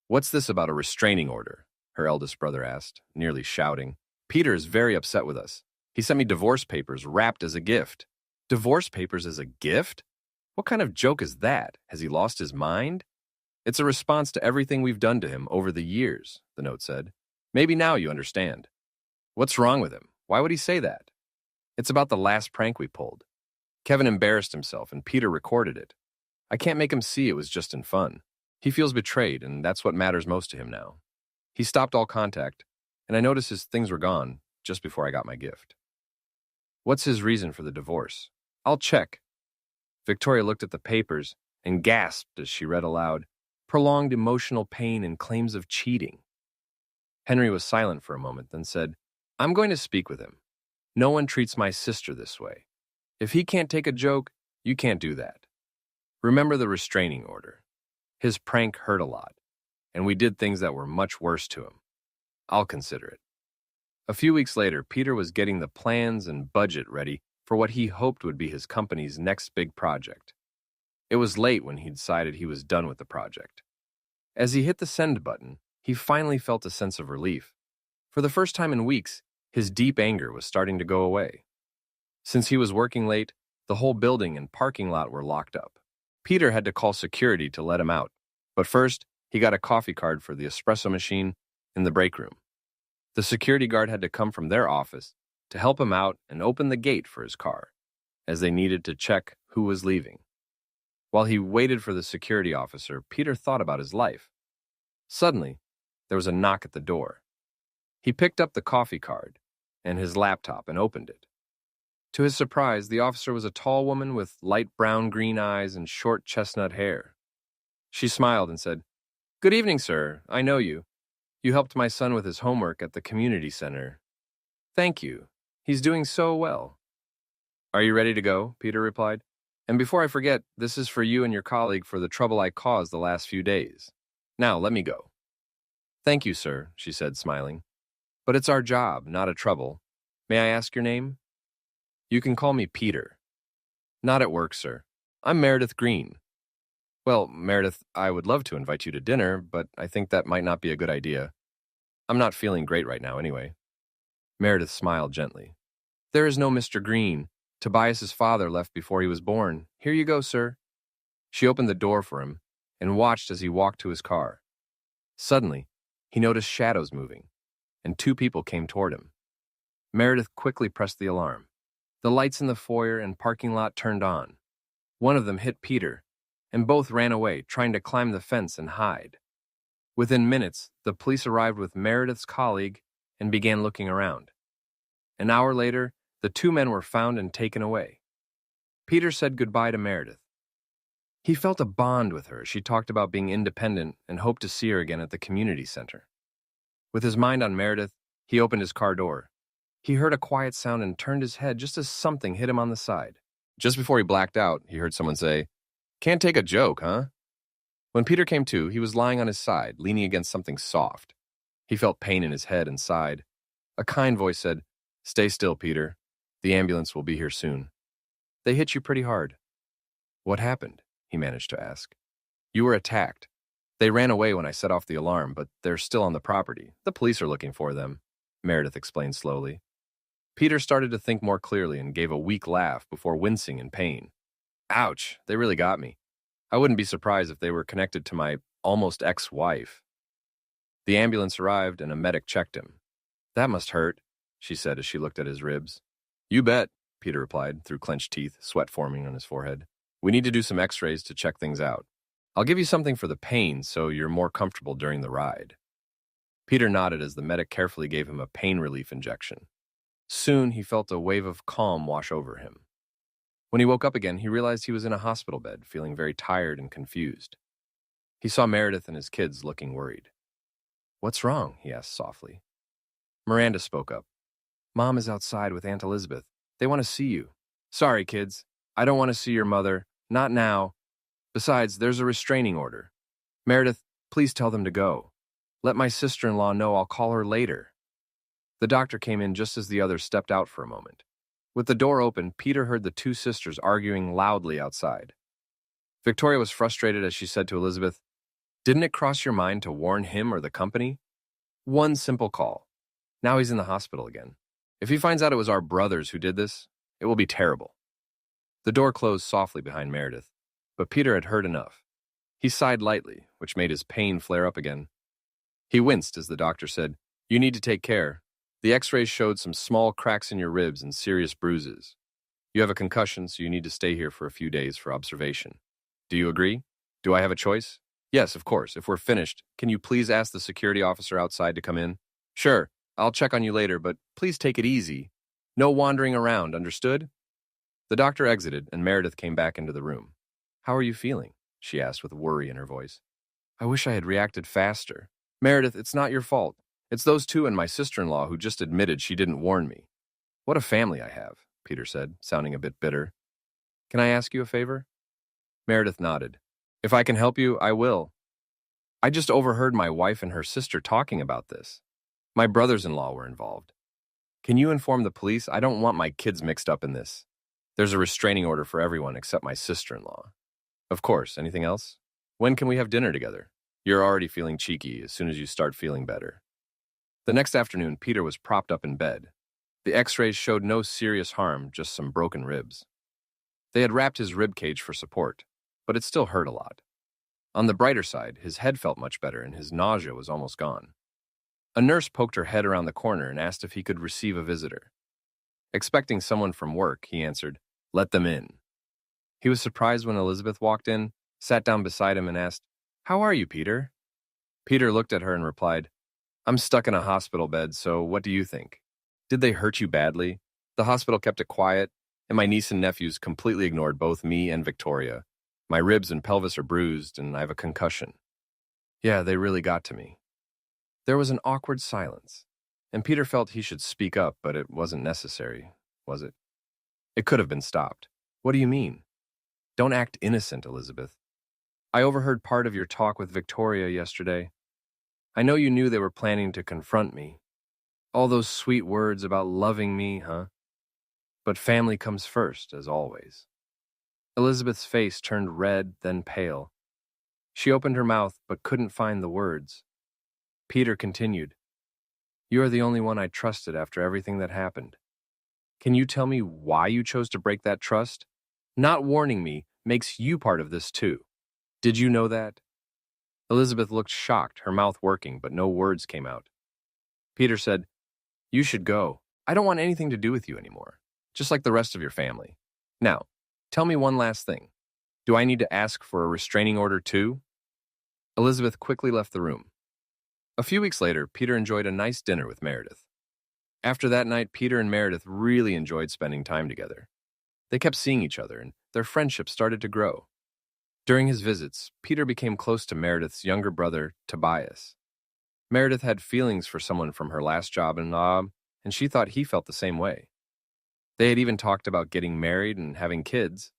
What's this about a restraining order? Her eldest brother asked, nearly shouting. Peter is very upset with us. He sent me divorce papers wrapped as a gift. Divorce papers as a gift? What kind of joke is that? Has he lost his mind? It's a response to everything we've done to him over the years, the note said. Maybe now you understand. What's wrong with him? Why would he say that? It's about the last prank we pulled. Kevin embarrassed himself and Peter recorded it. I can't make him see it was just in fun. He feels betrayed, and that's what matters most to him now. He stopped all contact, and I noticed his things were gone just before I got my gift. What's his reason for the divorce? I'll check. Victoria looked at the papers and gasped as she read aloud, prolonged emotional pain and claims of cheating. Henry was silent for a moment, then said, I'm going to speak with him. No one treats my sister this way. If he can't take a joke, you can't do that. Remember the restraining order. His prank hurt a lot, and we did things that were much worse to him. I'll consider it. A few weeks later, Peter was getting the plans and budget ready for what he hoped would be his company's next big project. It was late when he decided he was done with the project. As he hit the send button, he finally felt a sense of relief. For the first time in weeks, his deep anger was starting to go away. Since he was working late, the whole building and parking lot were locked up. Peter had to call security to let him out, but first, he got a coffee card for the espresso machine in the break room. The security guard had to come from their office to help him out and open the gate for his car, as they needed to check who was leaving. While he waited for the security officer, Peter thought about his life. Suddenly, there was a knock at the door. He picked up the coffee card and his laptop and opened it. To his surprise, the officer was a tall woman with light brown-green eyes and short chestnut hair. She smiled and said, Good evening, sir. I know you. You helped my son with his homework at the community center. Thank you. He's doing so well. Are you ready to go? Peter replied. And before I forget, this is for you and your colleague for the trouble I caused the last few days. Now, let me go. Thank you, sir, she said, smiling. But it's our job, not a trouble. May I ask your name? You can call me Peter. Not at work, sir. I'm Meredith Green. Well, Meredith, I would love to invite you to dinner, but I think that might not be a good idea. I'm not feeling great right now anyway. Meredith smiled gently. There is no Mr. Green. Tobias's father left before he was born. Here you go, sir. She opened the door for him and watched as he walked to his car. Suddenly, he noticed shadows moving, and 2 people came toward him. Meredith quickly pressed the alarm. The lights in the foyer and parking lot turned on. One of them hit Peter, and both ran away, trying to climb the fence and hide. Within minutes, the police arrived with Meredith's colleague and began looking around. An hour later, the 2 men were found and taken away. Peter said goodbye to Meredith. He felt a bond with her. She talked about being independent and hoped to see her again at the community center. With his mind on Meredith, he opened his car door. He heard a quiet sound and turned his head just as something hit him on the side. Just before he blacked out, he heard someone say, Can't take a joke, huh? When Peter came to, he was lying on his side, leaning against something soft. He felt pain in his head and sighed. A kind voice said, Stay still, Peter. The ambulance will be here soon. They hit you pretty hard. What happened? He managed to ask. You were attacked. They ran away when I set off the alarm, but they're still on the property. The police are looking for them, Meredith explained slowly. Peter started to think more clearly and gave a weak laugh before wincing in pain. Ouch, they really got me. I wouldn't be surprised if they were connected to my almost ex-wife. The ambulance arrived and a medic checked him. That must hurt, she said as she looked at his ribs. You bet, Peter replied, through clenched teeth, sweat forming on his forehead. We need to do some x-rays to check things out. I'll give you something for the pain so you're more comfortable during the ride. Peter nodded as the medic carefully gave him a pain relief injection. Soon he felt a wave of calm wash over him. When he woke up again, he realized he was in a hospital bed, feeling very tired and confused. He saw Meredith and his kids looking worried. What's wrong? He asked softly. Miranda spoke up. Mom is outside with Aunt Elizabeth. They want to see you. Sorry, kids. I don't want to see your mother. Not now. Besides, there's a restraining order. Meredith, please tell them to go. Let my sister-in-law know I'll call her later. The doctor came in just as the others stepped out for a moment. With the door open, Peter heard the two sisters arguing loudly outside. Victoria was frustrated as she said to Elizabeth, Didn't it cross your mind to warn him or the company? One simple call. Now he's in the hospital again. If he finds out it was our brothers who did this, it will be terrible. The door closed softly behind Meredith, but Peter had heard enough. He sighed lightly, which made his pain flare up again. He winced as the doctor said, You need to take care. The x-rays showed some small cracks in your ribs and serious bruises. You have a concussion, so you need to stay here for a few days for observation. Do you agree? Do I have a choice? Yes, of course. If we're finished, can you please ask the security officer outside to come in? Sure, I'll check on you later, but please take it easy. No wandering around, understood? The doctor exited, and Meredith came back into the room. How are you feeling? She asked with worry in her voice. I wish I had reacted faster. Meredith, it's not your fault. It's those two and my sister-in-law who just admitted she didn't warn me. What a family I have, Peter said, sounding a bit bitter. Can I ask you a favor? Meredith nodded. If I can help you, I will. I just overheard my wife and her sister talking about this. My brothers-in-law were involved. Can you inform the police? I don't want my kids mixed up in this. There's a restraining order for everyone except my sister-in-law. Of course. Anything else? When can we have dinner together? You're already feeling cheeky as soon as you start feeling better. The next afternoon, Peter was propped up in bed. The x-rays showed no serious harm, just some broken ribs. They had wrapped his rib cage for support, but it still hurt a lot. On the brighter side, his head felt much better and his nausea was almost gone. A nurse poked her head around the corner and asked if he could receive a visitor. Expecting someone from work, he answered, Let them in. He was surprised when Elizabeth walked in, sat down beside him and asked, How are you, Peter? Peter looked at her and replied, I'm stuck in a hospital bed, so what do you think? Did they hurt you badly? The hospital kept it quiet, and my niece and nephews completely ignored both me and Victoria. My ribs and pelvis are bruised, and I have a concussion. Yeah, they really got to me. There was an awkward silence, and Peter felt he should speak up, but it wasn't necessary, was it? It could have been stopped. What do you mean? Don't act innocent, Elizabeth. I overheard part of your talk with Victoria yesterday. I know you knew they were planning to confront me. All those sweet words about loving me, huh? But family comes first, as always. Elizabeth's face turned red, then pale. She opened her mouth, but couldn't find the words. Peter continued, You are the only one I trusted after everything that happened. Can you tell me why you chose to break that trust? Not warning me makes you part of this too. Did you know that? Elizabeth looked shocked, her mouth working, but no words came out. Peter said, You should go. I don't want anything to do with you anymore, just like the rest of your family. Now, tell me one last thing. Do I need to ask for a restraining order too? Elizabeth quickly left the room. A few weeks later, Peter enjoyed a nice dinner with Meredith. After that night, Peter and Meredith really enjoyed spending time together. They kept seeing each other, and their friendship started to grow. During his visits, Peter became close to Meredith's younger brother, Tobias. Meredith had feelings for someone from her last job in Nob, and she thought he felt the same way. They had even talked about getting married and having kids,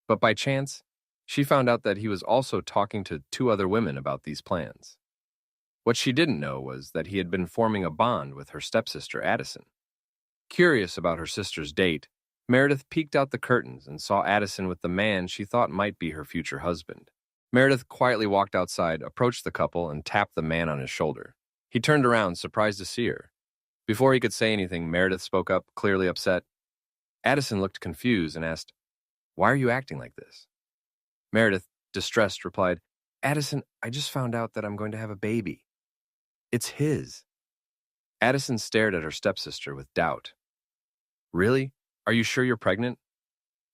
but by chance, she found out that he was also talking to two other women about these plans. What she didn't know was that he had been forming a bond with her stepsister, Addison. Curious about her sister's date, Meredith peeked out the curtains and saw Addison with the man she thought might be her future husband. Meredith quietly walked outside, approached the couple, and tapped the man on his shoulder. He turned around, surprised to see her. Before he could say anything, Meredith spoke up, clearly upset. Addison looked confused and asked, Why are you acting like this? Meredith, distressed, replied, Addison, I just found out that I'm going to have a baby. It's his. Addison stared at her stepsister with doubt. Really? Are you sure you're pregnant?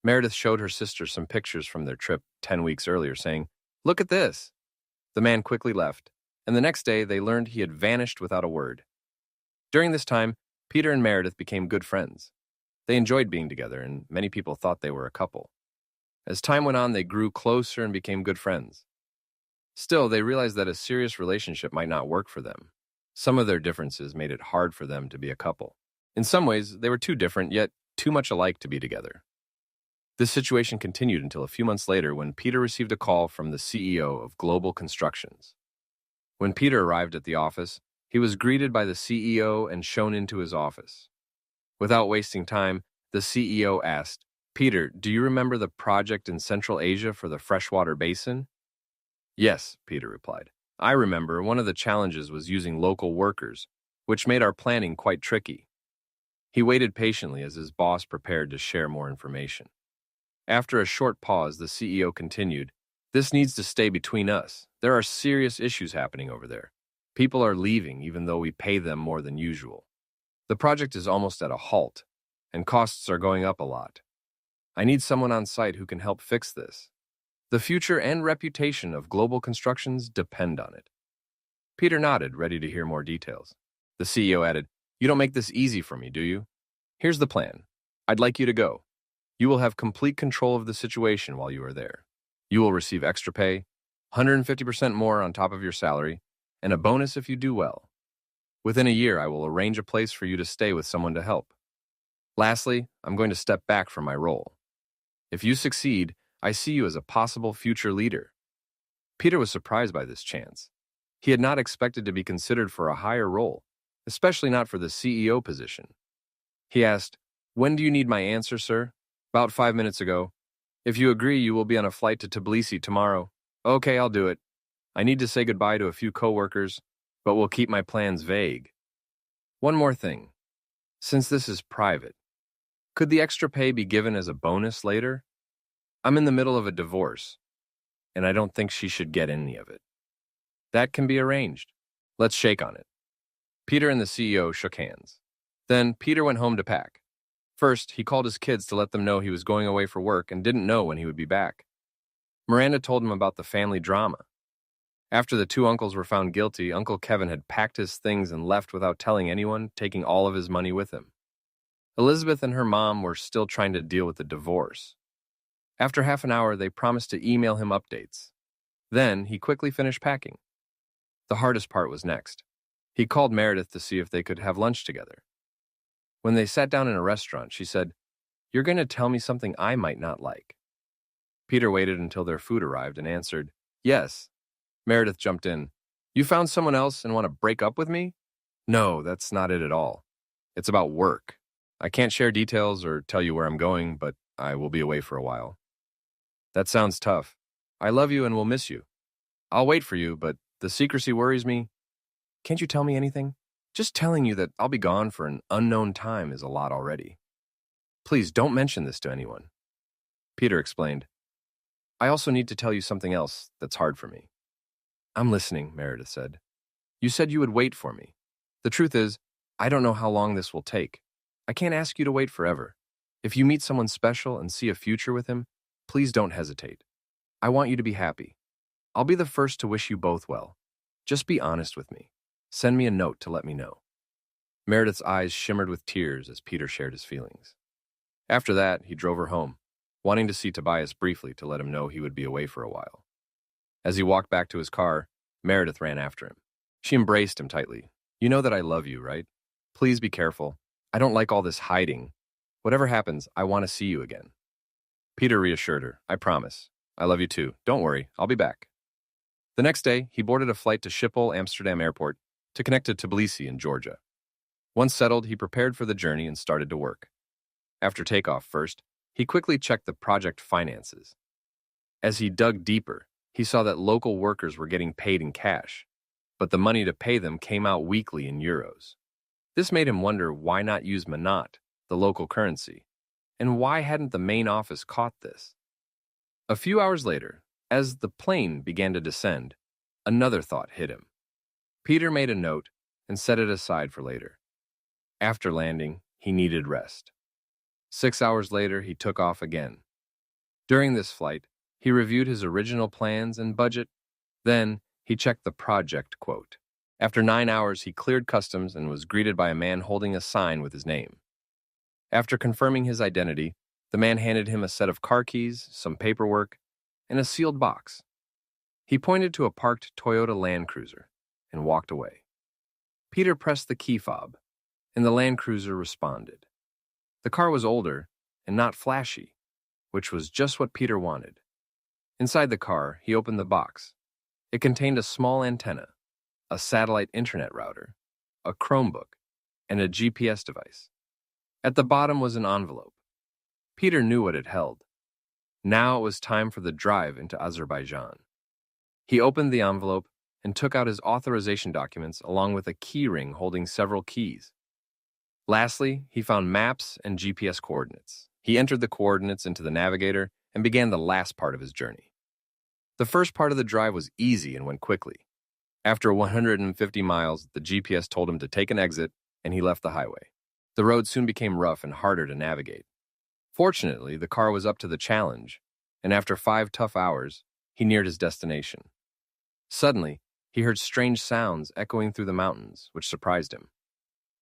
Meredith showed her sister some pictures from their trip 10 weeks earlier, saying, "Look at this." The man quickly left, and the next day they learned he had vanished without a word. During this time, Peter and Meredith became good friends. They enjoyed being together, and many people thought they were a couple. As time went on, they grew closer and became good friends. Still, they realized that a serious relationship might not work for them. Some of their differences made it hard for them to be a couple. In some ways, they were too different, yet too much alike to be together. This situation continued until a few months later when Peter received a call from the CEO of Global Constructions. When Peter arrived at the office, he was greeted by the CEO and shown into his office. Without wasting time, the CEO asked, "Peter, do you remember the project in Central Asia for the freshwater basin?" "Yes," Peter replied. "I remember one of the challenges was using local workers, which made our planning quite tricky." He waited patiently as his boss prepared to share more information. After a short pause, the CEO continued, "This needs to stay between us. There are serious issues happening over there. People are leaving even though we pay them more than usual. The project is almost at a halt, and costs are going up a lot. I need someone on site who can help fix this. The future and reputation of Global Constructions depend on it." Peter nodded, ready to hear more details. The CEO added, "You don't make this easy for me, do you? Here's the plan. I'd like you to go. You will have complete control of the situation while you are there. You will receive extra pay, 150% more on top of your salary, and a bonus if you do well. Within a year, I will arrange a place for you to stay with someone to help. Lastly, I'm going to step back from my role. If you succeed, I see you as a possible future leader." Peter was surprised by this chance. He had not expected to be considered for a higher role, especially not for the CEO position. He asked, "When do you need my answer, sir?" "About 5 minutes ago. If you agree, you will be on a flight to Tbilisi tomorrow." "Okay, I'll do it. I need to say goodbye to a few coworkers, but will keep my plans vague. One more thing. Since this is private, could the extra pay be given as a bonus later? I'm in the middle of a divorce, and I don't think she should get any of it." "That can be arranged. Let's shake on it." Peter and the CEO shook hands. Then Peter went home to pack. First, he called his kids to let them know he was going away for work and didn't know when he would be back. Miranda told him about the family drama. After the two uncles were found guilty, Uncle Kevin had packed his things and left without telling anyone, taking all of his money with him. Elizabeth and her mom were still trying to deal with the divorce. After half an hour, they promised to email him updates. Then, he quickly finished packing. The hardest part was next. He called Meredith to see if they could have lunch together. When they sat down in a restaurant, she said, "You're going to tell me something I might not like." Peter waited until their food arrived and answered, "Yes." Meredith jumped in. "You found someone else and want to break up with me?" "No, that's not it at all. It's about work. I can't share details or tell you where I'm going, but I will be away for a while." "That sounds tough. I love you and will miss you. I'll wait for you, but the secrecy worries me." "Can't you tell me anything? Just telling you that I'll be gone for an unknown time is a lot already. Please don't mention this to anyone." Peter explained, "I also need to tell you something else that's hard for me." "I'm listening," Meredith said. "You said you would wait for me. The truth is, I don't know how long this will take. I can't ask you to wait forever. If you meet someone special and see a future with him, please don't hesitate. I want you to be happy. I'll be the first to wish you both well. Just be honest with me. Send me a note to let me know." Meredith's eyes shimmered with tears as Peter shared his feelings. After that, he drove her home, wanting to see Tobias briefly to let him know he would be away for a while. As he walked back to his car, Meredith ran after him. She embraced him tightly. "You know that I love you, right? Please be careful. I don't like all this hiding. Whatever happens, I want to see you again." Peter reassured her, "I promise. I love you too. Don't worry, I'll be back." The next day, he boarded a flight to Schiphol Amsterdam Airport to connect to Tbilisi in Georgia. Once settled, he prepared for the journey and started to work. After takeoff first, he quickly checked the project finances. As he dug deeper, he saw that local workers were getting paid in cash, but the money to pay them came out weekly in euros. This made him wonder why not use manat, the local currency, and why hadn't the main office caught this? A few hours later, as the plane began to descend, another thought hit him. Peter made a note and set it aside for later. After landing, he needed rest. 6 hours later, he took off again. During this flight, he reviewed his original plans and budget. Then, he checked the project quote. After 9 hours, he cleared customs and was greeted by a man holding a sign with his name. After confirming his identity, the man handed him a set of car keys, some paperwork, and a sealed box. He pointed to a parked Toyota Land Cruiser and walked away. Peter pressed the key fob, and the Land Cruiser responded. The car was older and not flashy, which was just what Peter wanted. Inside the car, he opened the box. It contained a small antenna, a satellite internet router, a Chromebook, and a GPS device. At the bottom was an envelope. Peter knew what it held. Now it was time for the drive into Azerbaijan. He opened the envelope and took out his authorization documents along with a key ring holding several keys. Lastly, he found maps and GPS coordinates. He entered the coordinates into the navigator and began the last part of his journey. The first part of the drive was easy and went quickly. After 150 miles, the GPS told him to take an exit, and he left the highway. The road soon became rough and harder to navigate. Fortunately, the car was up to the challenge, and after 5 tough hours, he neared his destination. Suddenly, he heard strange sounds echoing through the mountains, which surprised him.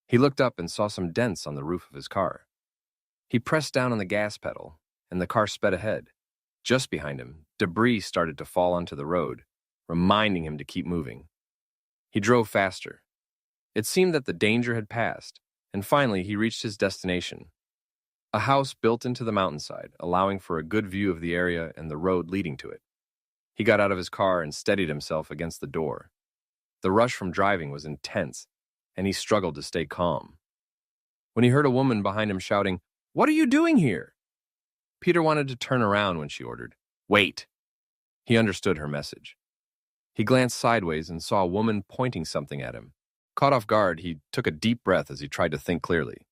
He looked up and saw some dents on the roof of his car. He pressed down on the gas pedal, and the car sped ahead. Just behind him, debris started to fall onto the road, reminding him to keep moving. He drove faster. It seemed that the danger had passed, and finally he reached his destination. A house built into the mountainside, allowing for a good view of the area and the road leading to it. He got out of his car and steadied himself against the door. The rush from driving was intense, and he struggled to stay calm. When he heard a woman behind him shouting, "What are you doing here?" Peter wanted to turn around when she ordered, "Wait." He understood her message. He glanced sideways and saw a woman pointing something at him. Caught off guard, he took a deep breath as he tried to think clearly.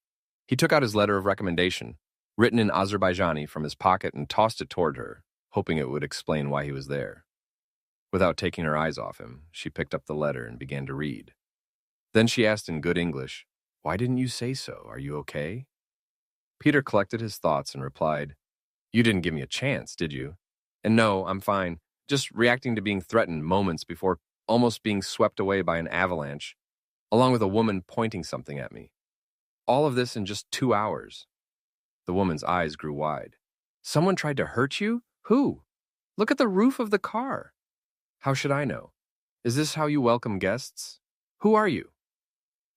He took out his letter of recommendation, written in Azerbaijani, from his pocket and tossed it toward her, hoping it would explain why he was there. Without taking her eyes off him, she picked up the letter and began to read. Then she asked in good English, "Why didn't you say so? Are you okay?" Peter collected his thoughts and replied, "You didn't give me a chance, did you? And no, I'm fine, just reacting to being threatened moments before almost being swept away by an avalanche, along with a woman pointing something at me. All of this in just 2 hours." The woman's eyes grew wide. "Someone tried to hurt you? Who? Look at the roof of the car." "How should I know? Is this how you welcome guests? Who are you?"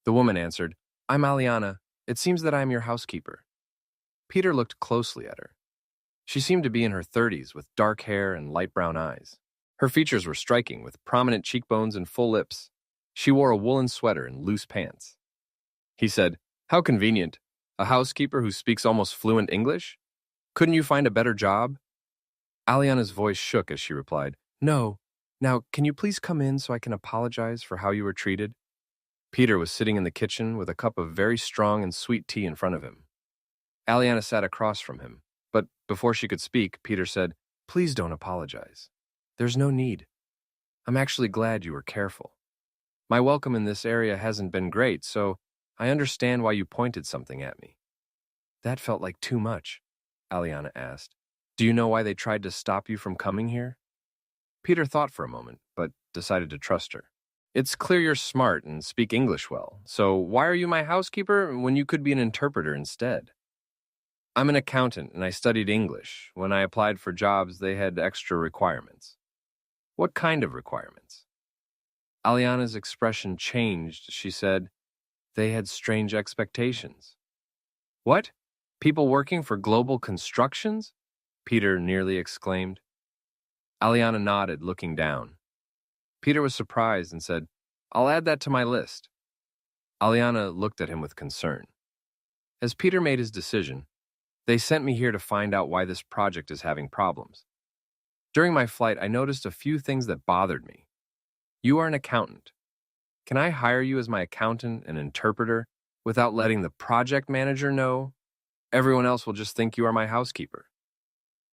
The woman answered, "I'm Aliana. It seems that I am your housekeeper." Peter looked closely at her. She seemed to be in her 30s with dark hair and light brown eyes. Her features were striking with prominent cheekbones and full lips. She wore a woolen sweater and loose pants. He said, "How convenient. A housekeeper who speaks almost fluent English? Couldn't you find a better job?" Aliana's voice shook as she replied, "No. Now, can you please come in so I can apologize for how you were treated?" Peter was sitting in the kitchen with a cup of very strong and sweet tea in front of him. Aliana sat across from him, but before she could speak, Peter said, "Please don't apologize. There's no need. I'm actually glad you were careful. My welcome in this area hasn't been great, so I understand why you pointed something at me." "That felt like too much," Aliana asked. "Do you know why they tried to stop you from coming here?" Peter thought for a moment, but decided to trust her. "It's clear you're smart and speak English well, so why are you my housekeeper when you could be an interpreter instead?" "I'm an accountant and I studied English. When I applied for jobs, they had extra requirements." "What kind of requirements?" Aliana's expression changed. She said, "They had strange expectations." "What? People working for global constructions?" Peter nearly exclaimed. Aliana nodded, looking down. Peter was surprised and said, "I'll add that to my list." Aliana looked at him with concern. As Peter made his decision, "They sent me here to find out why this project is having problems. During my flight, I noticed a few things that bothered me. You are an accountant. Can I hire you as my accountant and interpreter without letting the project manager know? Everyone else will just think you are my housekeeper."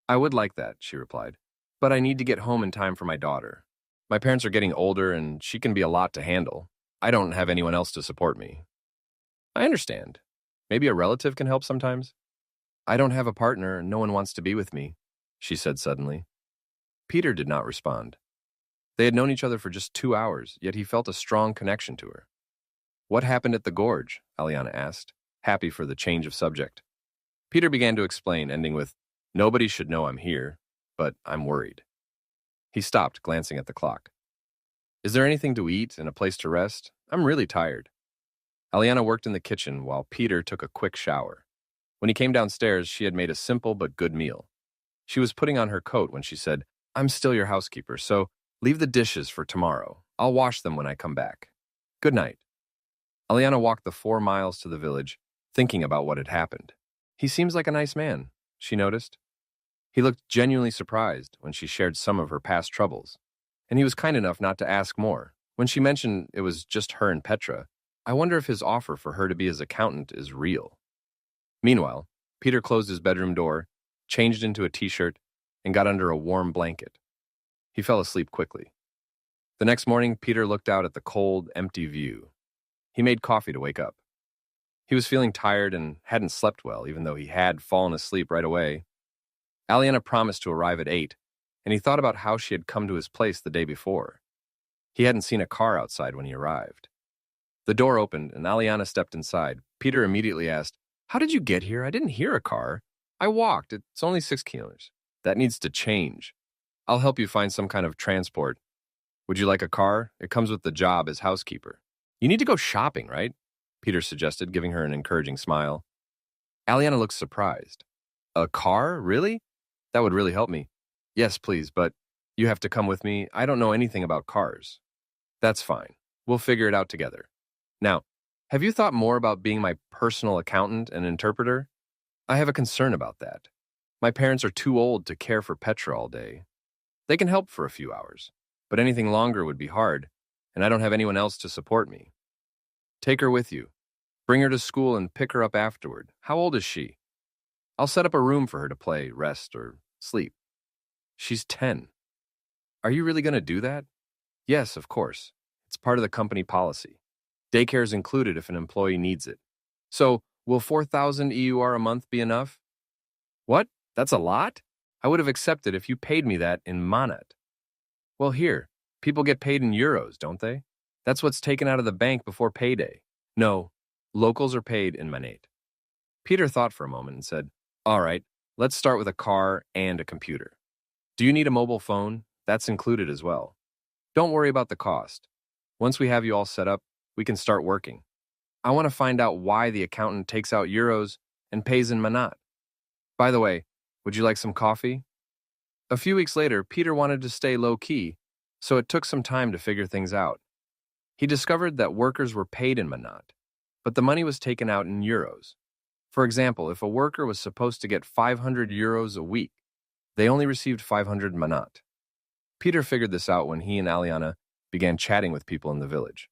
"I would like that," she replied, "but I need to get home in time for my daughter. My parents are getting older and she can be a lot to handle. I don't have anyone else to support me." "I understand. Maybe a relative can help sometimes." I don't have a partner and no one wants to be with me, she said suddenly. Peter did not respond. They had known each other for just 2 hours, yet he felt a strong connection to her. What happened at the gorge? Aliana asked, happy for the change of subject. Peter began to explain, ending with, Nobody should know I'm here, but I'm worried. He stopped, glancing at the clock. Is there anything to eat and a place to rest? I'm really tired. Aliana worked in the kitchen while Peter took a quick shower. When he came downstairs, she had made a simple but good meal. She was putting on her coat when she said, I'm still your housekeeper, so leave the dishes for tomorrow. I'll wash them when I come back. Good night. Aliana walked the 4 miles to the village, thinking about what had happened. He seems like a nice man, she noticed. He looked genuinely surprised when she shared some of her past troubles, and he was kind enough not to ask more. When she mentioned it was just her and Petra, I wonder if his offer for her to be his accountant is real. Meanwhile, Peter closed his bedroom door, changed into a t-shirt, and got under a warm blanket. He fell asleep quickly. The next morning, Peter looked out at the cold, empty view. He made coffee to wake up. He was feeling tired and hadn't slept well, even though he had fallen asleep right away. Aliana promised to arrive at 8, and he thought about how she had come to his place the day before. He hadn't seen a car outside when he arrived. The door opened, and Aliana stepped inside. Peter immediately asked, How did you get here? I didn't hear a car. I walked. It's only 6 kilometers. That needs to change. I'll help you find some kind of transport. Would you like a car? It comes with the job as housekeeper. You need to go shopping, right? Peter suggested, giving her an encouraging smile. Aliana looked surprised. A car? Really? That would really help me. Yes, please, but you have to come with me. I don't know anything about cars. That's fine. We'll figure it out together. Now, have you thought more about being my personal accountant and interpreter? I have a concern about that. My parents are too old to care for Petra all day. They can help for a few hours, but anything longer would be hard, and I don't have anyone else to support me. Take her with you. Bring her to school and pick her up afterward. How old is she? I'll set up a room for her to play, rest, or sleep. She's 10. Are you really going to do that? Yes, of course. It's part of the company policy. Daycare is included if an employee needs it. So, will 4,000 EUR a month be enough? What? That's a lot? I would have accepted if you paid me that in manat. Well, here, people get paid in euros, don't they? That's what's taken out of the bank before payday. No, locals are paid in manat. Peter thought for a moment and said, All right, let's start with a car and a computer. Do you need a mobile phone? That's included as well. Don't worry about the cost. Once we have you all set up, we can start working. I want to find out why the accountant takes out euros and pays in manat. By the way, would you like some coffee? A few weeks later, Peter wanted to stay low-key, so it took some time to figure things out. He discovered that workers were paid in manat, but the money was taken out in euros. For example, if a worker was supposed to get 500 euros a week, they only received 500 manat. Peter figured this out when he and Aliana began chatting with people in the village.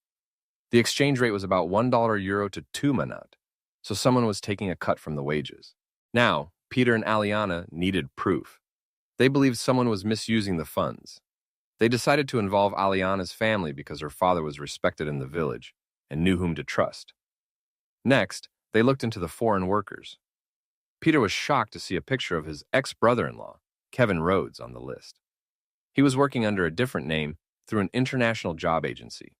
The exchange rate was about $1 to 2 manat, so someone was taking a cut from the wages. Now, Peter and Aliana needed proof. They believed someone was misusing the funds. They decided to involve Aliana's family because her father was respected in the village and knew whom to trust. Next, they looked into the foreign workers. Peter was shocked to see a picture of his ex-brother-in-law, Kevin Rhodes, on the list. He was working under a different name through an international job agency.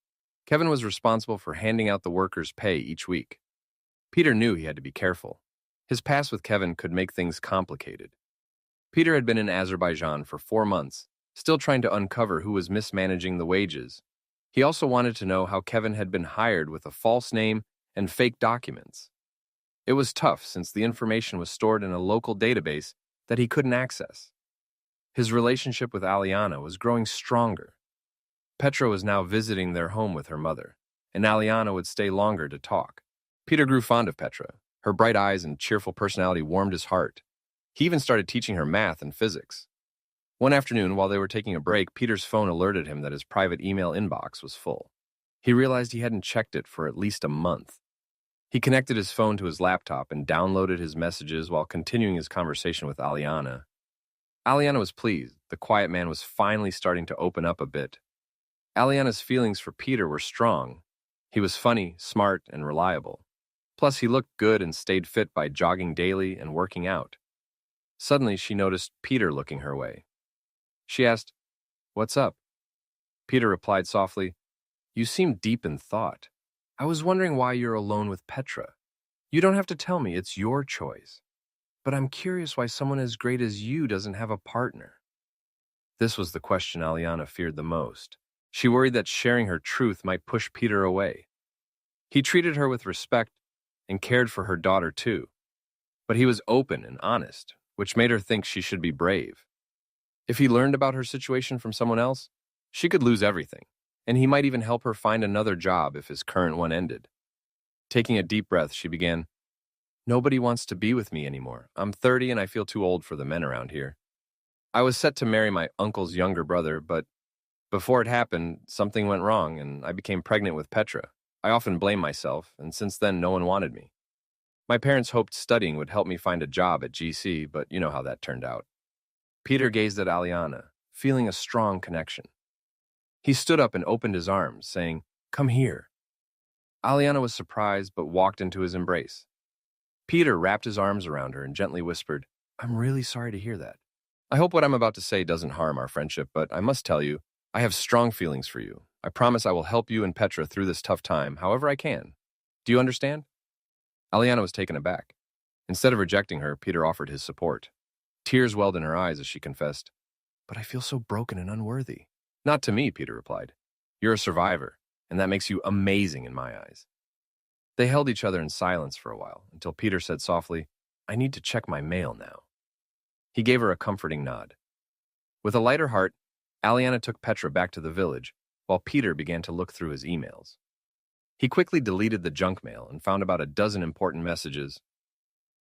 Kevin was responsible for handing out the workers' pay each week. Peter knew he had to be careful. His past with Kevin could make things complicated. Peter had been in Azerbaijan for 4 months, still trying to uncover who was mismanaging the wages. He also wanted to know how Kevin had been hired with a false name and fake documents. It was tough since the information was stored in a local database that he couldn't access. His relationship with Aliana was growing stronger. Petra was now visiting their home with her mother, and Aliana would stay longer to talk. Peter grew fond of Petra. Her bright eyes and cheerful personality warmed his heart. He even started teaching her math and physics. One afternoon, while they were taking a break, Peter's phone alerted him that his private email inbox was full. He realized he hadn't checked it for at least a month. He connected his phone to his laptop and downloaded his messages while continuing his conversation with Aliana. Aliana was pleased. The quiet man was finally starting to open up a bit. Aliana's feelings for Peter were strong. He was funny, smart, and reliable. Plus, he looked good and stayed fit by jogging daily and working out. Suddenly, she noticed Peter looking her way. She asked, "What's up?" Peter replied softly, "You seem deep in thought. I was wondering why you're alone with Petra. You don't have to tell me, it's your choice. But I'm curious why someone as great as you doesn't have a partner." This was the question Aliana feared the most. She worried that sharing her truth might push Peter away. He treated her with respect and cared for her daughter too. But he was open and honest, which made her think she should be brave. If he learned about her situation from someone else, she could lose everything, and he might even help her find another job if his current one ended. Taking a deep breath, she began, "Nobody wants to be with me anymore. I'm 30 and I feel too old for the men around here. I was set to marry my uncle's younger brother, but before it happened, something went wrong and I became pregnant with Petra. I often blame myself, and since then no one wanted me. My parents hoped studying would help me find a job at GC, but you know how that turned out." Peter gazed at Aliana, feeling a strong connection. He stood up and opened his arms, saying, "Come here." Aliana was surprised but walked into his embrace. Peter wrapped his arms around her and gently whispered, "I'm really sorry to hear that. I hope what I'm about to say doesn't harm our friendship, but I must tell you, I have strong feelings for you. I promise I will help you and Petra through this tough time, however I can. Do you understand?" Aliana was taken aback. Instead of rejecting her, Peter offered his support. Tears welled in her eyes as she confessed, "But I feel so broken and unworthy." "Not to me," Peter replied. "You're a survivor, and that makes you amazing in my eyes." They held each other in silence for a while, until Peter said softly, "I need to check my mail now." He gave her a comforting nod. With a lighter heart, Aliana took Petra back to the village, while Peter began to look through his emails. He quickly deleted the junk mail and found about a dozen important messages.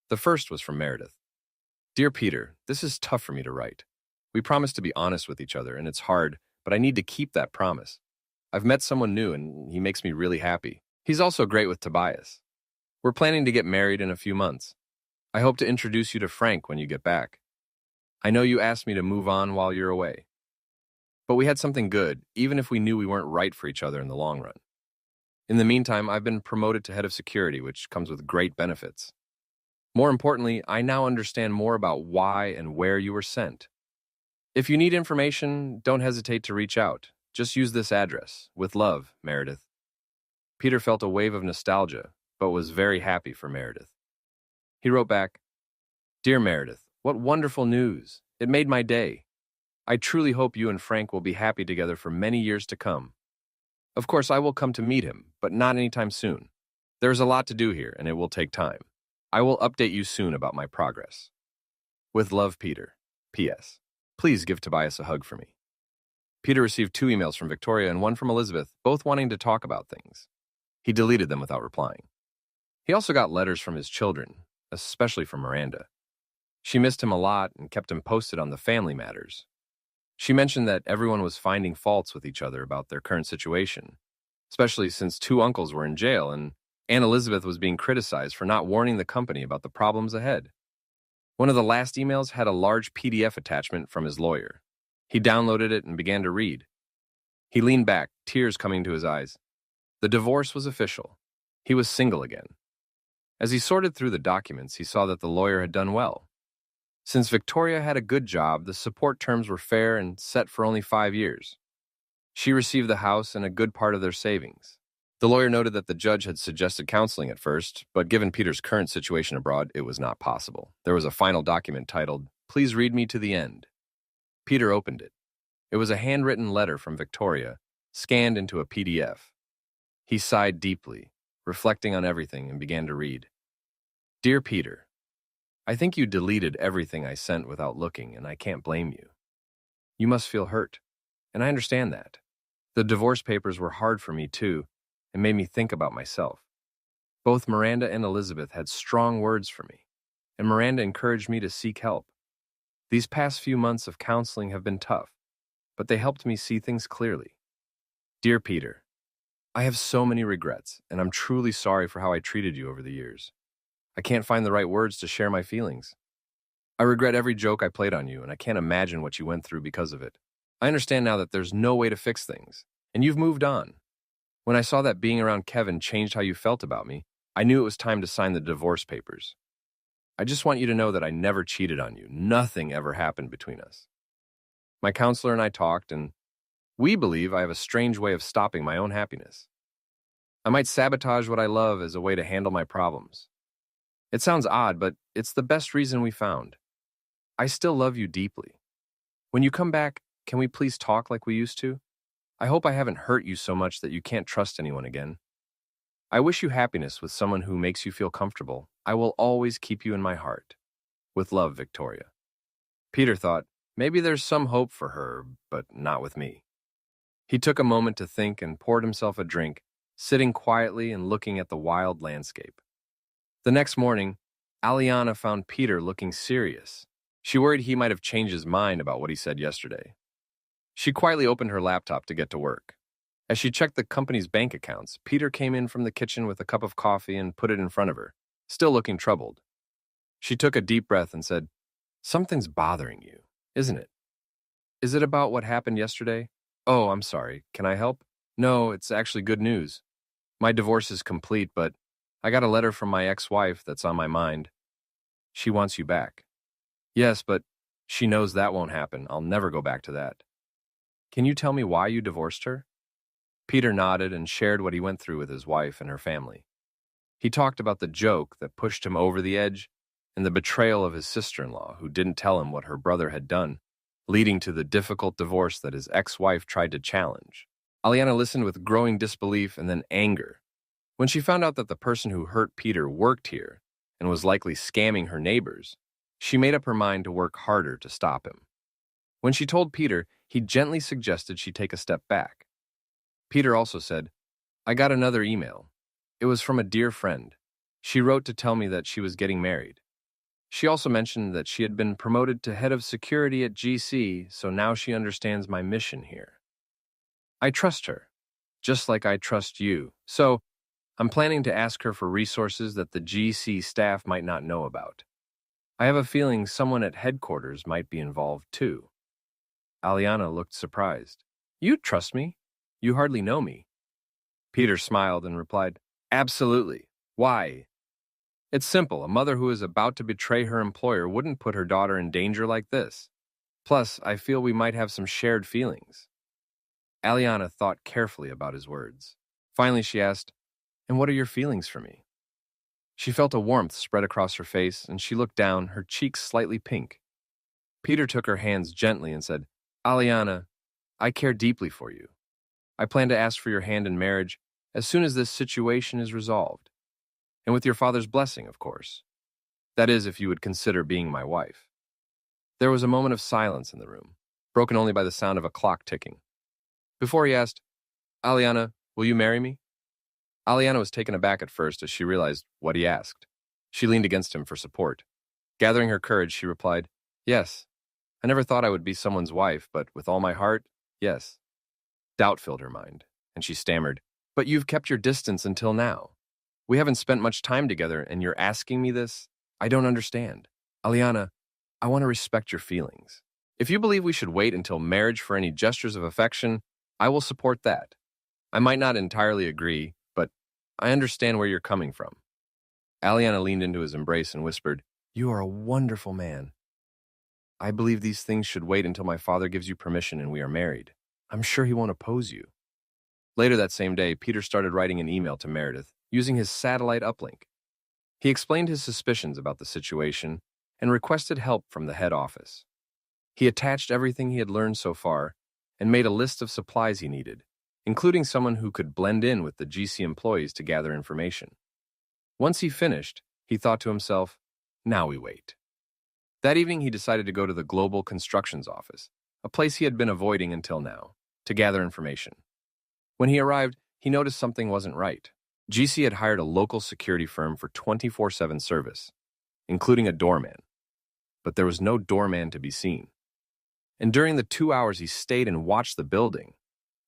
The first was from Meredith. "Dear Peter, this is tough for me to write. We promised to be honest with each other, and it's hard, but I need to keep that promise. I've met someone new, and he makes me really happy. He's also great with Tobias. We're planning to get married in a few months. I hope to introduce you to Frank when you get back. I know you asked me to move on while you're away. But we had something good, even if we knew we weren't right for each other in the long run. In the meantime, I've been promoted to head of security, which comes with great benefits. More importantly, I now understand more about why and where you were sent. If you need information, don't hesitate to reach out. Just use this address. With love, Meredith." Peter felt a wave of nostalgia, but was very happy for Meredith. He wrote back, "Dear Meredith, what wonderful news. It made my day. I truly hope you and Frank will be happy together for many years to come. Of course, I will come to meet him, but not anytime soon. There is a lot to do here, and it will take time. I will update you soon about my progress. With love, Peter. P.S. Please give Tobias a hug for me." Peter received 2 emails from Victoria and 1 from Elizabeth, both wanting to talk about things. He deleted them without replying. He also got letters from his children, especially from Miranda. She missed him a lot and kept him posted on the family matters. She mentioned that everyone was finding faults with each other about their current situation, especially since 2 uncles were in jail and Aunt Elizabeth was being criticized for not warning the company about the problems ahead. One of the last emails had a large PDF attachment from his lawyer. He downloaded it and began to read. He leaned back, tears coming to his eyes. The divorce was official. He was single again. As he sorted through the documents, he saw that the lawyer had done well. Since Victoria had a good job, the support terms were fair and set for only 5 years. She received the house and a good part of their savings. The lawyer noted that the judge had suggested counseling at first, but given Peter's current situation abroad, it was not possible. There was a final document titled, "Please read me to the end." Peter opened it. It was a handwritten letter from Victoria, scanned into a PDF. He sighed deeply, reflecting on everything, and began to read. "Dear Peter, I think you deleted everything I sent without looking, and I can't blame you. You must feel hurt, and I understand that. The divorce papers were hard for me too, and made me think about myself. Both Miranda and Elizabeth had strong words for me, and Miranda encouraged me to seek help. These past few months of counseling have been tough, but they helped me see things clearly. Dear Peter, I have so many regrets, and I'm truly sorry for how I treated you over the years. I can't find the right words to share my feelings. I regret every joke I played on you, and I can't imagine what you went through because of it. I understand now that there's no way to fix things, and you've moved on. When I saw that being around Kevin changed how you felt about me, I knew it was time to sign the divorce papers. I just want you to know that I never cheated on you. Nothing ever happened between us. My counselor and I talked, and we believe I have a strange way of stopping my own happiness. I might sabotage what I love as a way to handle my problems. It sounds odd, but it's the best reason we found. I still love you deeply. When you come back, can we please talk like we used to? I hope I haven't hurt you so much that you can't trust anyone again. I wish you happiness with someone who makes you feel comfortable. I will always keep you in my heart. With love, Victoria. Peter thought, maybe there's some hope for her, but not with me. He took a moment to think and poured himself a drink, sitting quietly and looking at the wild landscape. The next morning, Aliana found Peter looking serious. She worried he might have changed his mind about what he said yesterday. She quietly opened her laptop to get to work. As she checked the company's bank accounts, Peter came in from the kitchen with a cup of coffee and put it in front of her, still looking troubled. She took a deep breath and said, "Something's bothering you, isn't it? Is it about what happened yesterday? Oh, I'm sorry. Can I help?" "No, it's actually good news. My divorce is complete, but I got a letter from my ex-wife that's on my mind. She wants you back." "Yes, but she knows that won't happen. I'll never go back to that." "Can you tell me why you divorced her?" Peter nodded and shared what he went through with his wife and her family. He talked about the joke that pushed him over the edge and the betrayal of his sister-in-law, who didn't tell him what her brother had done, leading to the difficult divorce that his ex-wife tried to challenge. Aliana listened with growing disbelief and then anger. When she found out that the person who hurt Peter worked here and was likely scamming her neighbors, she made up her mind to work harder to stop him. When she told Peter, he gently suggested she take a step back. Peter also said, "I got another email. It was from a dear friend. She wrote to tell me that she was getting married. She also mentioned that she had been promoted to head of security at GC, so now she understands my mission here. I trust her, just like I trust you, so I'm planning to ask her for resources that the GC staff might not know about. I have a feeling someone at headquarters might be involved too." Aliana looked surprised. "You trust me? You hardly know me." Peter smiled and replied, "Absolutely. Why?" "It's simple. A mother who is about to betray her employer wouldn't put her daughter in danger like this. Plus, I feel we might have some shared feelings." Aliana thought carefully about his words. Finally, she asked, "And what are your feelings for me?" She felt a warmth spread across her face, and she looked down, her cheeks slightly pink. Peter took her hands gently and said, "Aliana, I care deeply for you. I plan to ask for your hand in marriage as soon as this situation is resolved. And with your father's blessing, of course. That is, if you would consider being my wife." There was a moment of silence in the room, broken only by the sound of a clock ticking. Before he asked, "Aliana, will you marry me?" Aliana was taken aback at first as she realized what he asked. She leaned against him for support. Gathering her courage, she replied, "Yes. I never thought I would be someone's wife, but with all my heart, yes." Doubt filled her mind, and she stammered, "But you've kept your distance until now. We haven't spent much time together, and you're asking me this? I don't understand. Aliana, I want to respect your feelings. If you believe we should wait until marriage for any gestures of affection, I will support that. I might not entirely agree, but I understand where you're coming from." Aliana leaned into his embrace and whispered, "You are a wonderful man. I believe these things should wait until my father gives you permission and we are married. I'm sure he won't oppose you." Later that same day, Peter started writing an email to Meredith, using his satellite uplink. He explained his suspicions about the situation and requested help from the head office. He attached everything he had learned so far and made a list of supplies he needed, including someone who could blend in with the GC employees to gather information. Once he finished, he thought to himself, "Now we wait." That evening, he decided to go to the Global Constructions office, a place he had been avoiding until now, to gather information. When he arrived, he noticed something wasn't right. GC had hired a local security firm for 24/7 service, including a doorman. But there was no doorman to be seen. And during the 2 hours he stayed and watched the building,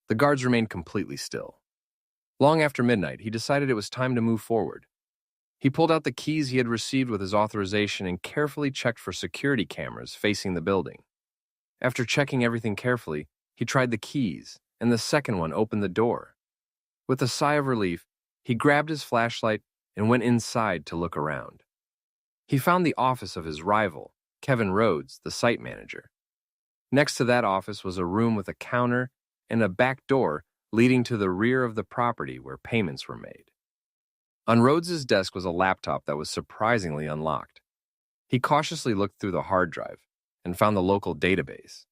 the guards remained completely still. Long after midnight, he decided it was time to move forward. He pulled out the keys he had received with his authorization and carefully checked for security cameras facing the building. After checking everything carefully, he tried the keys, and the second one opened the door. With a sigh of relief, he grabbed his flashlight and went inside to look around. He found the office of his rival, Kevin Rhodes, the site manager. Next to that office was a room with a counter and a back door leading to the rear of the property where payments were made. On Rhodes's desk was a laptop that was surprisingly unlocked. He cautiously looked through the hard drive and found the local database.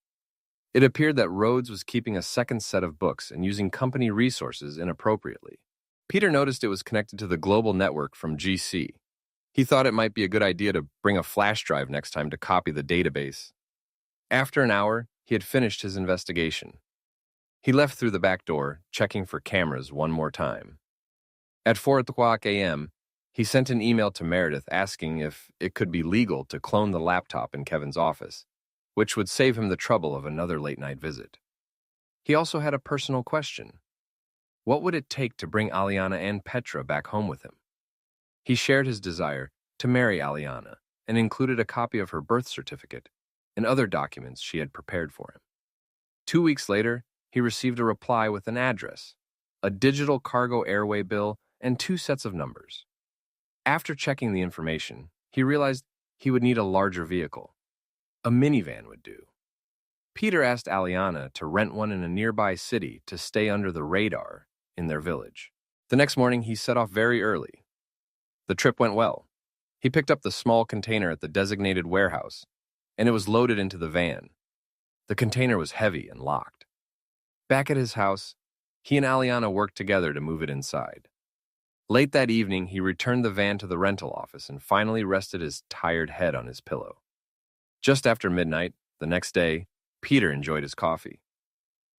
It appeared that Rhodes was keeping a second set of books and using company resources inappropriately. Peter noticed it was connected to the global network from GC. He thought it might be a good idea to bring a flash drive next time to copy the database. After an hour, he had finished his investigation. He left through the back door, checking for cameras one more time. At 4 a.m., he sent an email to Meredith asking if it could be legal to clone the laptop in Kevin's office, which would save him the trouble of another late-night visit. He also had a personal question. What would it take to bring Aliana and Petra back home with him? He shared his desire to marry Aliana and included a copy of her birth certificate and other documents she had prepared for him. 2 weeks later, he received a reply with an address, a digital cargo airway bill, and 2 sets of numbers. After checking the information, he realized he would need a larger vehicle. A minivan would do. Peter asked Aliana to rent one in a nearby city to stay under the radar in their village. The next morning, he set off very early. The trip went well. He picked up the small container at the designated warehouse, and it was loaded into the van. The container was heavy and locked. Back at his house, he and Aliana worked together to move it inside. Late that evening, he returned the van to the rental office and finally rested his tired head on his pillow. Just after midnight, the next day, Peter enjoyed his coffee.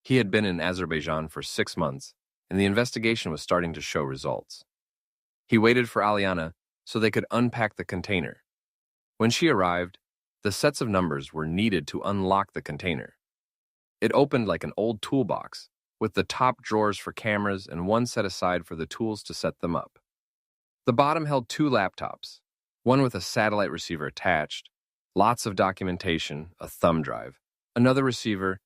He had been in Azerbaijan for 6 months, and the investigation was starting to show results. He waited for Aliana so they could unpack the container. When she arrived, the sets of numbers were needed to unlock the container. It opened like an old toolbox, with the top drawers for cameras and one set aside for the tools to set them up. The bottom held 2 laptops, one with a satellite receiver attached, lots of documentation, a thumb drive, another receiver,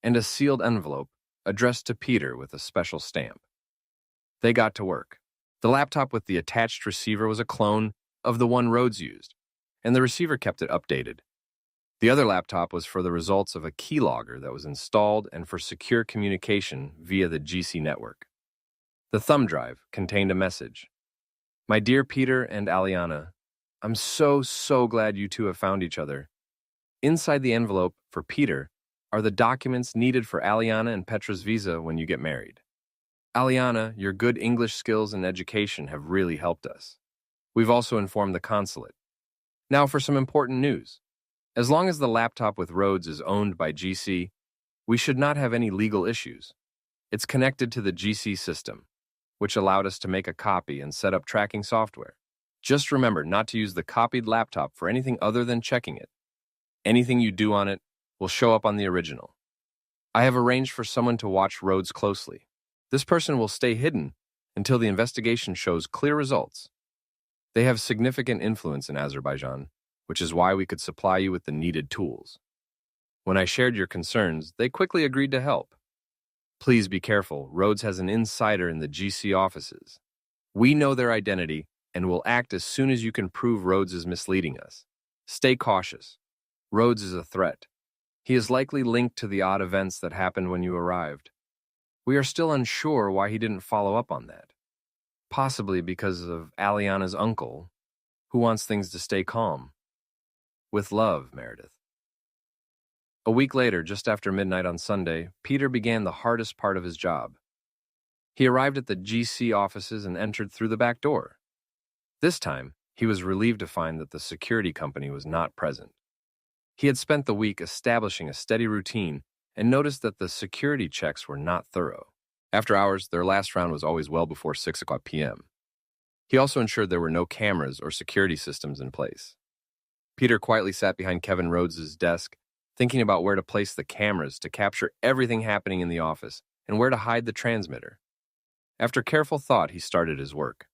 and a sealed envelope addressed to Peter with a special stamp. They got to work. The laptop with the attached receiver was a clone of the one Rhodes used, and the receiver kept it updated. The other laptop was for the results of a keylogger that was installed and for secure communication via the GC network. The thumb drive contained a message. My dear Peter and Aliana, I'm so glad you two have found each other. Inside the envelope for Peter are the documents needed for Aliana and Petra's visa when you get married. Aliana, your good English skills and education have really helped us. We've also informed the consulate. Now for some important news. As long as the laptop with Rhodes is owned by GC, we should not have any legal issues. It's connected to the GC system, which allowed us to make a copy and set up tracking software. Just remember not to use the copied laptop for anything other than checking it. Anything you do on it will show up on the original. I have arranged for someone to watch Rhodes closely. This person will stay hidden until the investigation shows clear results. They have significant influence in Azerbaijan, which is why we could supply you with the needed tools. When I shared your concerns, they quickly agreed to help. Please be careful. Rhodes has an insider in the GC offices. We know their identity and will act as soon as you can prove Rhodes is misleading us. Stay cautious. Rhodes is a threat. He is likely linked to the odd events that happened when you arrived. We are still unsure why he didn't follow up on that. Possibly because of Aliana's uncle, who wants things to stay calm. With love, Meredith. A week later, just after midnight on Sunday, Peter began the hardest part of his job. He arrived at the GC offices and entered through the back door. This time, he was relieved to find that the security company was not present. He had spent the week establishing a steady routine and noticed that the security checks were not thorough. After hours, their last round was always well before 6 p.m. He also ensured there were no cameras or security systems in place. Peter quietly sat behind Kevin Rhodes' desk, thinking about where to place the cameras to capture everything happening in the office and where to hide the transmitter. After careful thought, he started his work.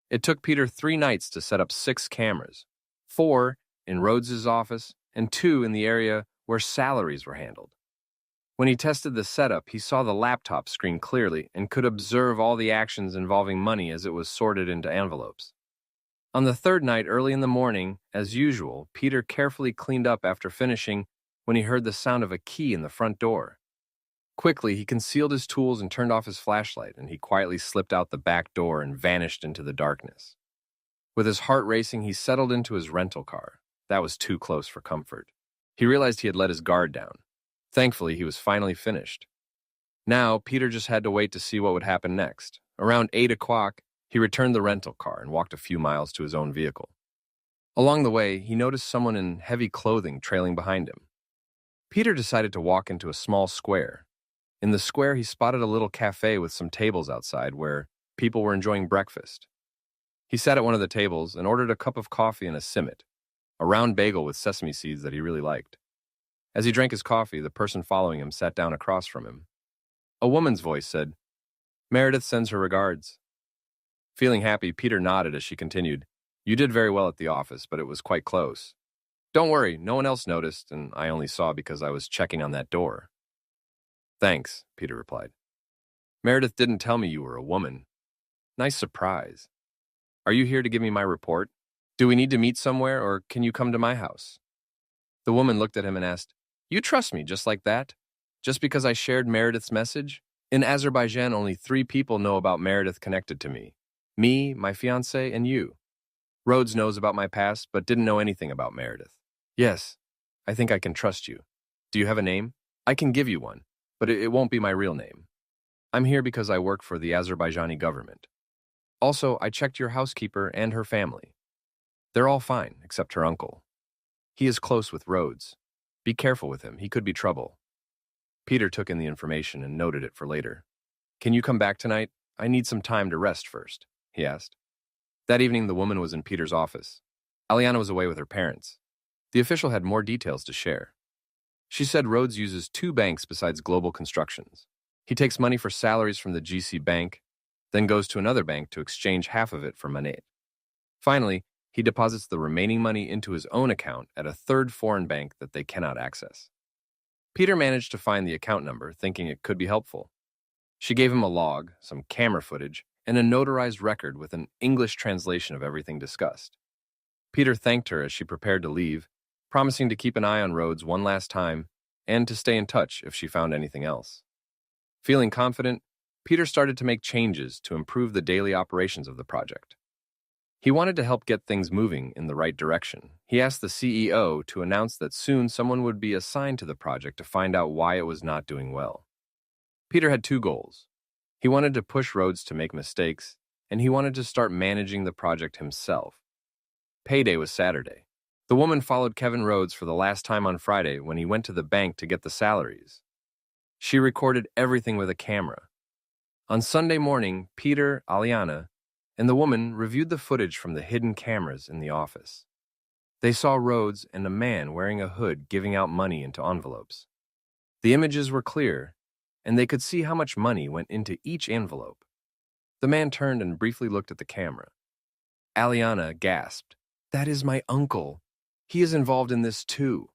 It took Peter 3 nights to set up 6 cameras, 4 in Rhodes' office and 2 in the area where salaries were handled. When he tested the setup, he saw the laptop screen clearly and could observe all the actions involving money as it was sorted into envelopes. On the third night, early in the morning, as usual, Peter carefully cleaned up after finishing when he heard the sound of a key in the front door. Quickly, he concealed his tools and turned off his flashlight, and he quietly slipped out the back door and vanished into the darkness. With his heart racing, he settled into his rental car. That was too close for comfort. He realized he had let his guard down. Thankfully, he was finally finished. Now, Peter just had to wait to see what would happen next. Around 8 o'clock, he returned the rental car and walked a few miles to his own vehicle. Along the way, he noticed someone in heavy clothing trailing behind him. Peter decided to walk into a small square. In the square, he spotted a little cafe with some tables outside where people were enjoying breakfast. He sat at one of the tables and ordered a cup of coffee and a simmet, a round bagel with sesame seeds that he really liked. As he drank his coffee, the person following him sat down across from him. A woman's voice said, "Meredith sends her regards." Feeling happy, Peter nodded as she continued, "You did very well at the office, but it was quite close. Don't worry, no one else noticed, and I only saw because I was checking on that door." "Thanks," Peter replied. "Meredith didn't tell me you were a woman. Nice surprise. Are you here to give me my report? Do we need to meet somewhere, or can you come to my house?" The woman looked at him and asked, "You trust me just like that? Just because I shared Meredith's message? In Azerbaijan, only 3 people know about Meredith connected to me. Me, my fiancé, and you. Rhodes knows about my past, but didn't know anything about Meredith. Yes, I think I can trust you. Do you have a name? I can give you one, but it won't be my real name. I'm here because I work for the Azerbaijani government. Also, I checked your housekeeper and her family. They're all fine, except her uncle. He is close with Rhodes. Be careful with him, he could be trouble." Peter took in the information and noted it for later. "Can you come back tonight? I need some time to rest first," he asked. That evening, the woman was in Peter's office. Aliana was away with her parents. The official had more details to share. She said Rhodes uses 2 banks besides Global Constructions. He takes money for salaries from the GC bank, then goes to another bank to exchange half of it for money. Finally, he deposits the remaining money into his own account at a third foreign bank that they cannot access. Peter managed to find the account number, thinking it could be helpful. She gave him a log, some camera footage, and a notarized record with an English translation of everything discussed. Peter thanked her as she prepared to leave, promising to keep an eye on Rhodes one last time and to stay in touch if she found anything else. Feeling confident, Peter started to make changes to improve the daily operations of the project. He wanted to help get things moving in the right direction. He asked the CEO to announce that soon someone would be assigned to the project to find out why it was not doing well. Peter had 2 goals. He wanted to push Rhodes to make mistakes, and he wanted to start managing the project himself. Payday was Saturday. The woman followed Kevin Rhodes for the last time on Friday when he went to the bank to get the salaries. She recorded everything with a camera. On Sunday morning, Peter, Aliana, and the woman reviewed the footage from the hidden cameras in the office. They saw Rhodes and a man wearing a hood giving out money into envelopes. The images were clear, and they could see how much money went into each envelope. The man turned and briefly looked at the camera. Aliana gasped, "That is my uncle. He is involved in this too."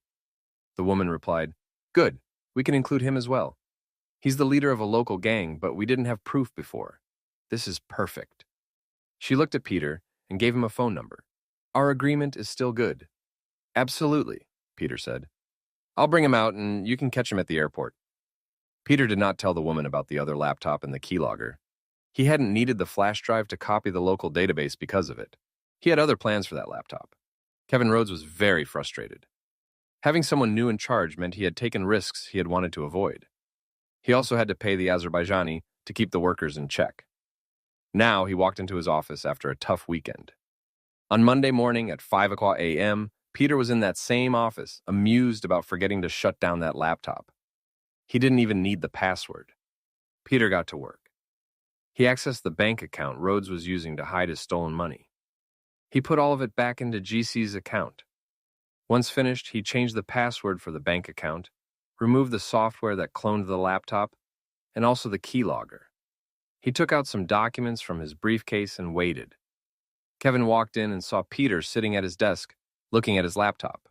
The woman replied, "Good, we can include him as well. He's the leader of a local gang, but we didn't have proof before. This is perfect." She looked at Peter and gave him a phone number. "Our agreement is still good." "Absolutely," Peter said. "I'll bring him out and you can catch him at the airport." Peter did not tell the woman about the other laptop and the keylogger. He hadn't needed the flash drive to copy the local database because of it. He had other plans for that laptop. Kevin Rhodes was very frustrated. Having someone new in charge meant he had taken risks he had wanted to avoid. He also had to pay the Azerbaijani to keep the workers in check. Now he walked into his office after a tough weekend. On Monday morning at 5 o'clock a.m., Peter was in that same office, amused about forgetting to shut down that laptop. He didn't even need the password. Peter got to work. He accessed the bank account Rhodes was using to hide his stolen money. He put all of it back into GC's account. Once finished, he changed the password for the bank account, removed the software that cloned the laptop, and also the keylogger. He took out some documents from his briefcase and waited. Kevin walked in and saw Peter sitting at his desk, looking at his laptop.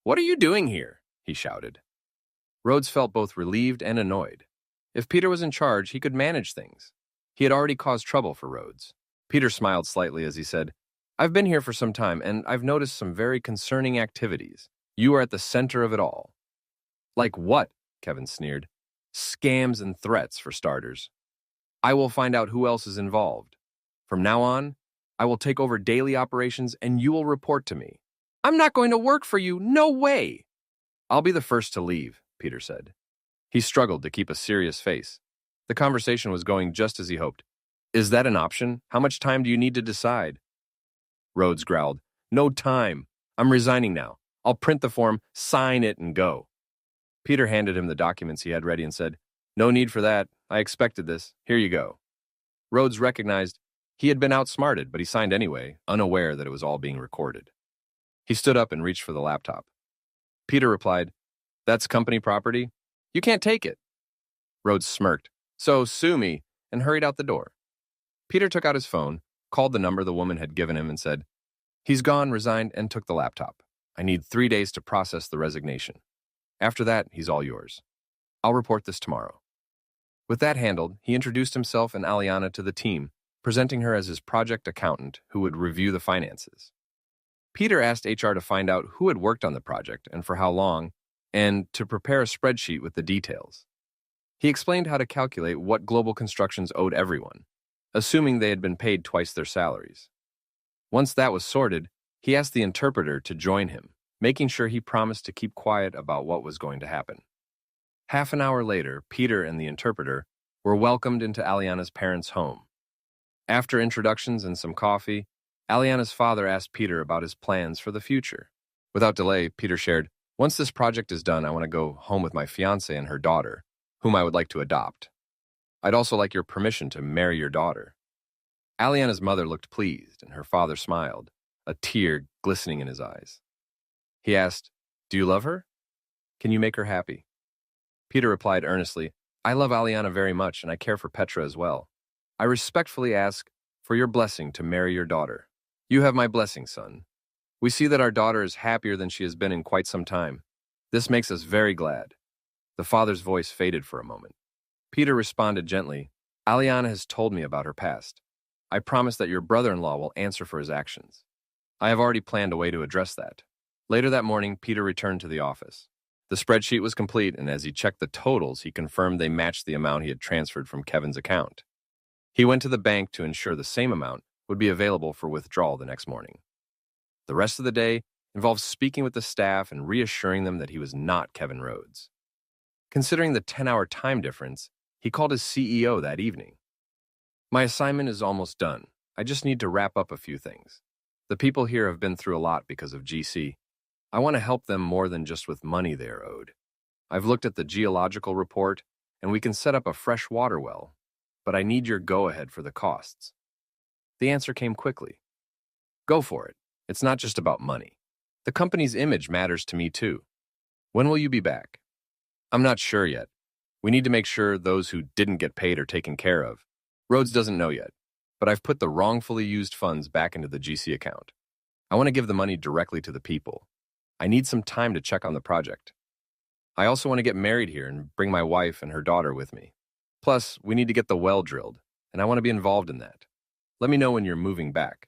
"What are you doing here?" he shouted. Rhodes felt both relieved and annoyed. If Peter was in charge, he could manage things. He had already caused trouble for Rhodes. Peter smiled slightly as he said, "I've been here for some time, and I've noticed some very concerning activities. You are at the center of it all." "Like what?" Kevin sneered. "Scams and threats, for starters. I will find out who else is involved. From now on, I will take over daily operations and you will report to me." "I'm not going to work for you, no way!" "I'll be the first to leave," Peter said. He struggled to keep a serious face. The conversation was going just as he hoped. "Is that an option? How much time do you need to decide?" Rhodes growled, "No time. I'm resigning now. I'll print the form, sign it, and go." Peter handed him the documents he had ready and said, "No need for that. I expected this. Here you go." Rhodes recognized he had been outsmarted, but he signed anyway, unaware that it was all being recorded. He stood up and reached for the laptop. Peter replied, "That's company property. You can't take it." Rhodes smirked, "So sue me," and hurried out the door. Peter took out his phone, called the number the woman had given him, and said, "He's gone," resigned, and took the laptop. "I need 3 days to process the resignation. After that, he's all yours. I'll report this tomorrow." With that handled, he introduced himself and Aliana to the team, presenting her as his project accountant who would review the finances. Peter asked HR to find out who had worked on the project and for how long, and to prepare a spreadsheet with the details. He explained how to calculate what Global Constructions owed everyone, assuming they had been paid twice their salaries. Once that was sorted, he asked the interpreter to join him, making sure he promised to keep quiet about what was going to happen. Half an hour later, Peter and the interpreter were welcomed into Aliana's parents' home. After introductions and some coffee, Aliana's father asked Peter about his plans for the future. Without delay, Peter shared, "Once this project is done, I want to go home with my fiancée and her daughter, whom I would like to adopt. I'd also like your permission to marry your daughter." Aliana's mother looked pleased, and her father smiled, a tear glistening in his eyes. He asked, "Do you love her? Can you make her happy?" Peter replied earnestly, "I love Aliana very much, and I care for Petra as well. I respectfully ask for your blessing to marry your daughter." "You have my blessing, son. We see that our daughter is happier than she has been in quite some time. This makes us very glad." The father's voice faded for a moment. Peter responded gently, "Aliana has told me about her past. I promise that your brother-in-law will answer for his actions. I have already planned a way to address that." Later that morning, Peter returned to the office. The spreadsheet was complete, and as he checked the totals, he confirmed they matched the amount he had transferred from Kevin's account. He went to the bank to ensure the same amount would be available for withdrawal the next morning. The rest of the day involved speaking with the staff and reassuring them that he was not Kevin Rhodes. Considering the 10-hour time difference, he called his CEO that evening. "My assignment is almost done. I just need to wrap up a few things. The people here have been through a lot because of GC. I want to help them more than just with money they are owed. I've looked at the geological report, and we can set up a fresh water well, but I need your go-ahead for the costs." The answer came quickly. "Go for it. It's not just about money. The company's image matters to me too. When will you be back?" "I'm not sure yet. We need to make sure those who didn't get paid are taken care of. Rhodes doesn't know yet, but I've put the wrongfully used funds back into the GC account. I want to give the money directly to the people. I need some time to check on the project. I also want to get married here and bring my wife and her daughter with me. Plus, we need to get the well drilled, and I want to be involved in that. Let me know when you're moving back.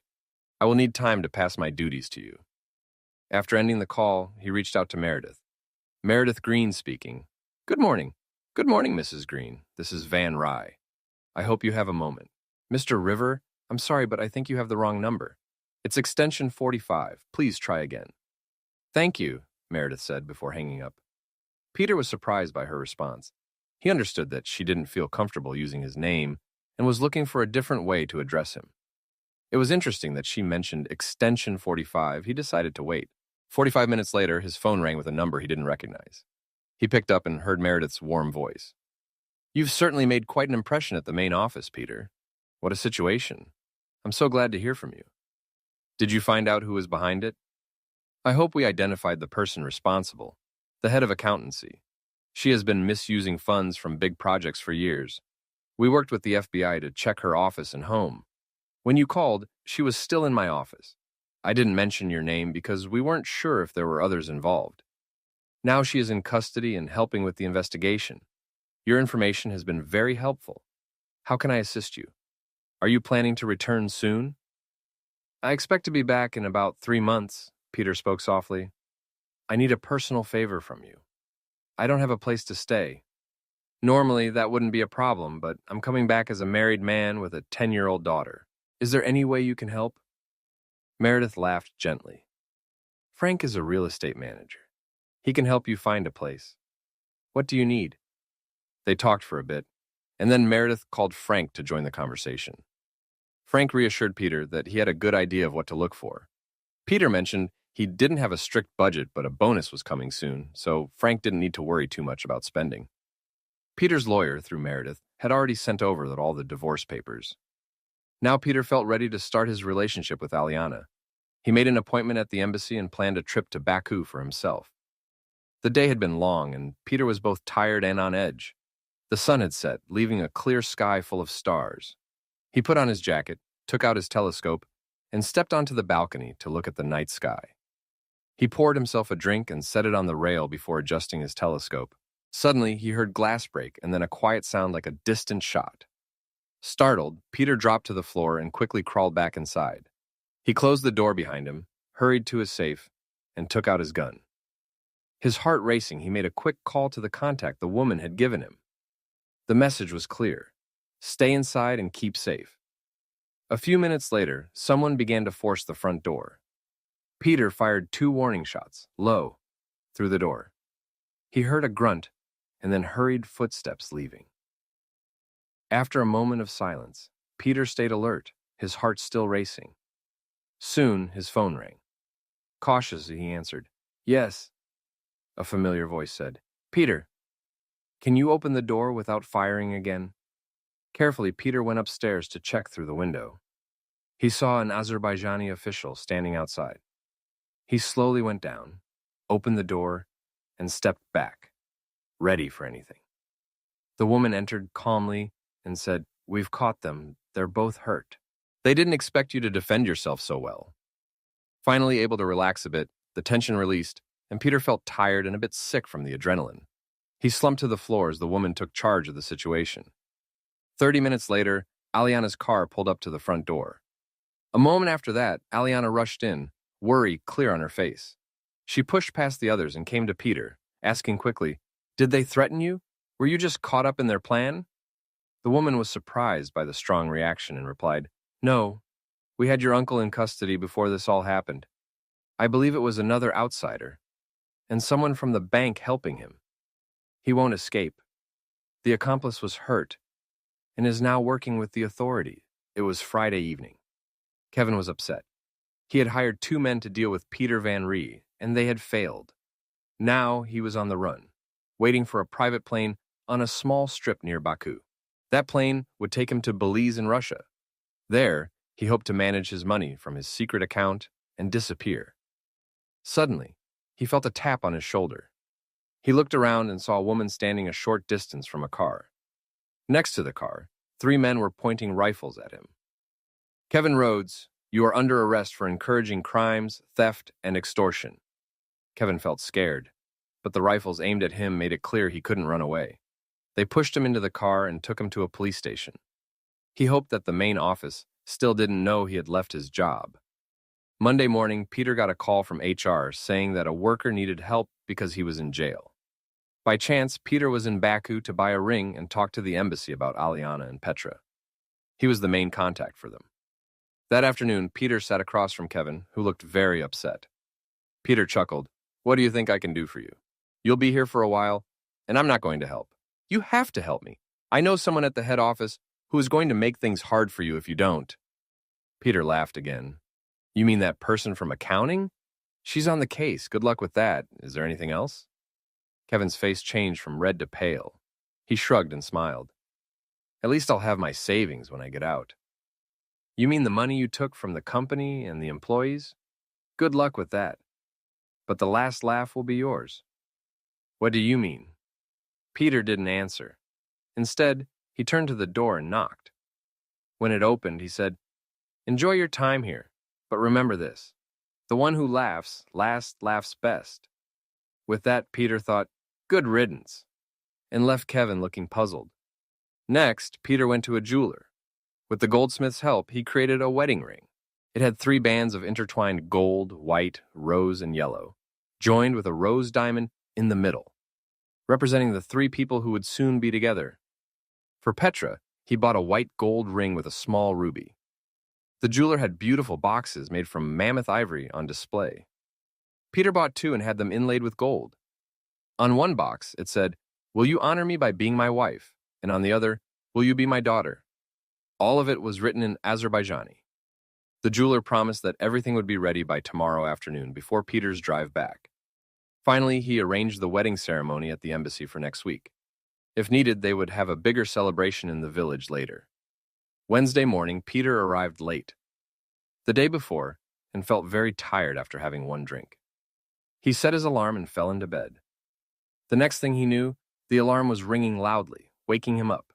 I will need time to pass my duties to you." After ending the call, he reached out to Meredith. Meredith Green speaking. "Good morning. Good morning, Mrs. Green. This is Van Rye. I hope you have a moment. Mr. River, I'm sorry, but I think you have the wrong number. It's extension 45. Please try again." "Thank you," Meredith said before hanging up. Peter was surprised by her response. He understood that she didn't feel comfortable using his name and was looking for a different way to address him. It was interesting that she mentioned extension 45. He decided to wait. 45 minutes later, his phone rang with a number he didn't recognize. He picked up and heard Meredith's warm voice. "You've certainly made quite an impression at the main office, Peter. What a situation. I'm so glad to hear from you. Did you find out who was behind it?" "I hope we identified the person responsible, the head of accountancy. She has been misusing funds from big projects for years. We worked with the FBI to check her office and home. When you called, she was still in my office. I didn't mention your name because we weren't sure if there were others involved. Now she is in custody and helping with the investigation. Your information has been very helpful. How can I assist you? Are you planning to return soon? I expect to be back in about 3 months, Peter spoke softly. I need a personal favor from you. I don't have a place to stay. Normally, that wouldn't be a problem, but I'm coming back as a married man with a 10-year-old daughter. Is there any way you can help? Meredith laughed gently. Frank is a real estate manager. He can help you find a place. What do you need? They talked for a bit, and then Meredith called Frank to join the conversation. Frank reassured Peter that he had a good idea of what to look for. Peter mentioned he didn't have a strict budget, but a bonus was coming soon, so Frank didn't need to worry too much about spending. Peter's lawyer, through Meredith, had already sent over all the divorce papers. Now Peter felt ready to start his relationship with Aliana. He made an appointment at the embassy and planned a trip to Baku for himself. The day had been long, and Peter was both tired and on edge. The sun had set, leaving a clear sky full of stars. He put on his jacket, took out his telescope, and stepped onto the balcony to look at the night sky. He poured himself a drink and set it on the rail before adjusting his telescope. Suddenly, he heard glass break and then a quiet sound like a distant shot. Startled, Peter dropped to the floor and quickly crawled back inside. He closed the door behind him, hurried to his safe, and took out his gun. His heart racing, he made a quick call to the contact the woman had given him. The message was clear: stay inside and keep safe. A few minutes later, someone began to force the front door. Peter fired 2 warning shots, low, through the door. He heard a grunt and then hurried footsteps leaving. After a moment of silence, Peter stayed alert, his heart still racing. Soon, his phone rang. Cautiously, he answered. Yes, a familiar voice said. Peter, can you open the door without firing again? Carefully, Peter went upstairs to check through the window. He saw an Azerbaijani official standing outside. He slowly went down, opened the door, and stepped back, ready for anything. The woman entered calmly and said, We've caught them. They're both hurt. They didn't expect you to defend yourself so well. Finally able to relax a bit, the tension released, and Peter felt tired and a bit sick from the adrenaline. He slumped to the floor as the woman took charge of the situation. 30 minutes later, Aliana's car pulled up to the front door. A moment after that, Aliana rushed in, worry clear on her face. She pushed past the others and came to Peter, asking quickly, Did they threaten you? Were you just caught up in their plan? The woman was surprised by the strong reaction and replied, No, we had your uncle in custody before this all happened. I believe it was another outsider, and someone from the bank helping him. He won't escape. The accomplice was hurt and is now working with the authority. It was Friday evening. Kevin was upset. He had hired 2 men to deal with Peter Van Ree, and they had failed. Now he was on the run, waiting for a private plane on a small strip near Baku. That plane would take him to Belize in Russia. There, he hoped to manage his money from his secret account and disappear. Suddenly, he felt a tap on his shoulder. He looked around and saw a woman standing a short distance from a car. Next to the car, 3 men were pointing rifles at him. Kevin Rhodes, you are under arrest for encouraging crimes, theft, and extortion. Kevin felt scared, but the rifles aimed at him made it clear he couldn't run away. They pushed him into the car and took him to a police station. He hoped that the main office still didn't know he had left his job. Monday morning, Peter got a call from HR saying that a worker needed help because he was in jail. By chance, Peter was in Baku to buy a ring and talk to the embassy about Aliana and Petra. He was the main contact for them. That afternoon, Peter sat across from Kevin, who looked very upset. Peter chuckled. What do you think I can do for you? You'll be here for a while, and I'm not going to help. You have to help me. I know someone at the head office who is going to make things hard for you if you don't. Peter laughed again. You mean that person from accounting? She's on the case. Good luck with that. Is there anything else? Kevin's face changed from red to pale. He shrugged and smiled. At least I'll have my savings when I get out. You mean the money you took from the company and the employees? Good luck with that. But the last laugh will be yours. What do you mean? Peter didn't answer. Instead, he turned to the door and knocked. When it opened, he said, Enjoy your time here, but remember this. The one who laughs last laughs best. With that, Peter thought, good riddance, and left Kevin looking puzzled. Next, Peter went to a jeweler. With the goldsmith's help, he created a wedding ring. It had 3 bands of intertwined gold, white, rose, and yellow, joined with a rose diamond in the middle, representing the 3 people who would soon be together. For Petra, he bought a white gold ring with a small ruby. The jeweler had beautiful boxes made from mammoth ivory on display. Peter bought 2 and had them inlaid with gold. On one box, it said, "Will you honor me by being my wife?" And on the other, "Will you be my daughter?" All of it was written in Azerbaijani. The jeweler promised that everything would be ready by tomorrow afternoon before Peter's drive back. Finally, he arranged the wedding ceremony at the embassy for next week. If needed, they would have a bigger celebration in the village later. Wednesday morning, Peter arrived late, the day before, and felt very tired after having 1 drink. He set his alarm and fell into bed. The next thing he knew, the alarm was ringing loudly, waking him up.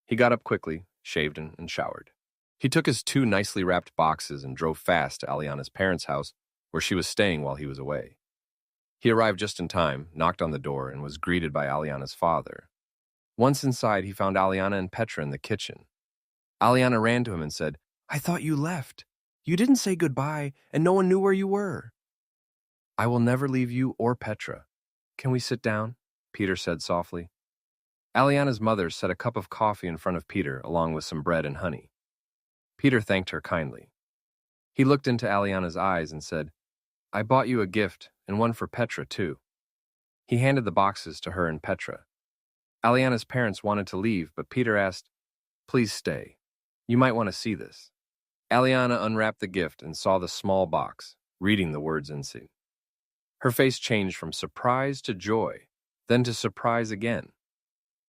He got up quickly, shaved, and showered. He took his 2 nicely wrapped boxes and drove fast to Aliana's parents' house, where she was staying while he was away. He arrived just in time, knocked on the door, and was greeted by Aliana's father. Once inside, he found Aliana and Petra in the kitchen. Aliana ran to him and said, "I thought you left. You didn't say goodbye, and no one knew where you were." "I will never leave you or Petra. Can we sit down?" Peter said softly. Aliana's mother set a cup of coffee in front of Peter, along with some bread and honey. Peter thanked her kindly. He looked into Aliana's eyes and said, "I bought you a gift, and one for Petra, too." He handed the boxes to her and Petra. Aliana's parents wanted to leave, but Peter asked, "Please stay. You might want to see this." Aliana unwrapped the gift and saw the small box, reading the words inside. Her face changed from surprise to joy, then to surprise again.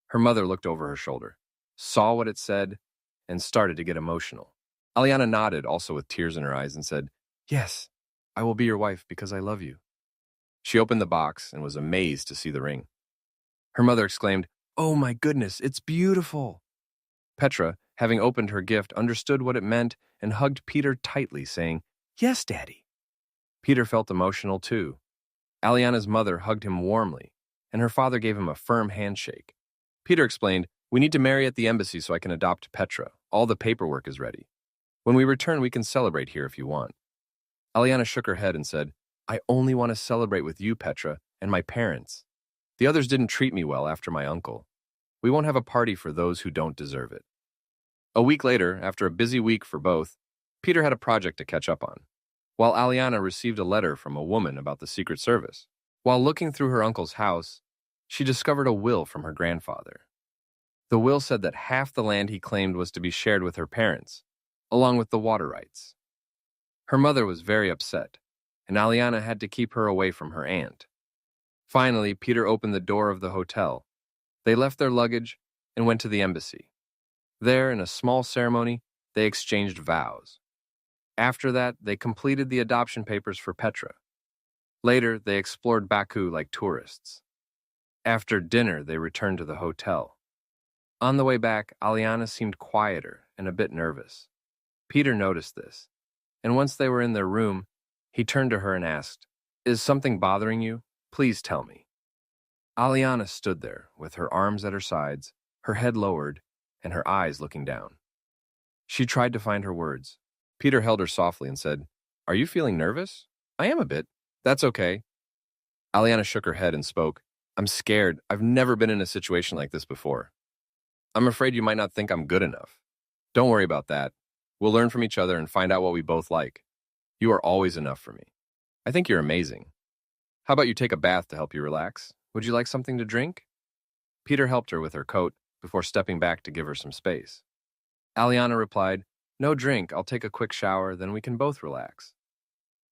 Her mother looked over her shoulder, saw what it said, and started to get emotional. Aliana nodded, also with tears in her eyes, and said, "Yes, I will be your wife because I love you." She opened the box and was amazed to see the ring. Her mother exclaimed, "Oh my goodness, it's beautiful." Petra, having opened her gift, understood what it meant and hugged Peter tightly, saying, "Yes, Daddy." Peter felt emotional too. Aliana's mother hugged him warmly, and her father gave him a firm handshake. Peter explained, "We need to marry at the embassy so I can adopt Petra. All the paperwork is ready. When we return, we can celebrate here if you want." Aliana shook her head and said, "I only want to celebrate with you, Petra, and my parents. The others didn't treat me well after my uncle. We won't have a party for those who don't deserve it." A week later, after a busy week for both, Peter had a project to catch up on, while Aliana received a letter from a woman about the Secret Service. While looking through her uncle's house, she discovered a will from her grandfather. The will said that half the land he claimed was to be shared with her parents, along with the water rights. Her mother was very upset, and Aliana had to keep her away from her aunt. Finally, Peter opened the door of the hotel. They left their luggage and went to the embassy. There, in a small ceremony, they exchanged vows. After that, they completed the adoption papers for Petra. Later, they explored Baku like tourists. After dinner, they returned to the hotel. On the way back, Aliana seemed quieter and a bit nervous. Peter noticed this, and once they were in their room, he turned to her and asked, "Is something bothering you? Please tell me." Aliana stood there, with her arms at her sides, her head lowered, and her eyes looking down. She tried to find her words. Peter held her softly and said, "Are you feeling nervous?" "I am a bit." "That's okay." Aliana shook her head and spoke, "I'm scared. I've never been in a situation like this before. I'm afraid you might not think I'm good enough. Don't worry about that. We'll learn from each other and find out what we both like. You are always enough for me. I think you're amazing. How about you take a bath to help you relax? Would you like something to drink?" Peter helped her with her coat before stepping back to give her some space. Aliana replied, "No drink, I'll take a quick shower, then we can both relax."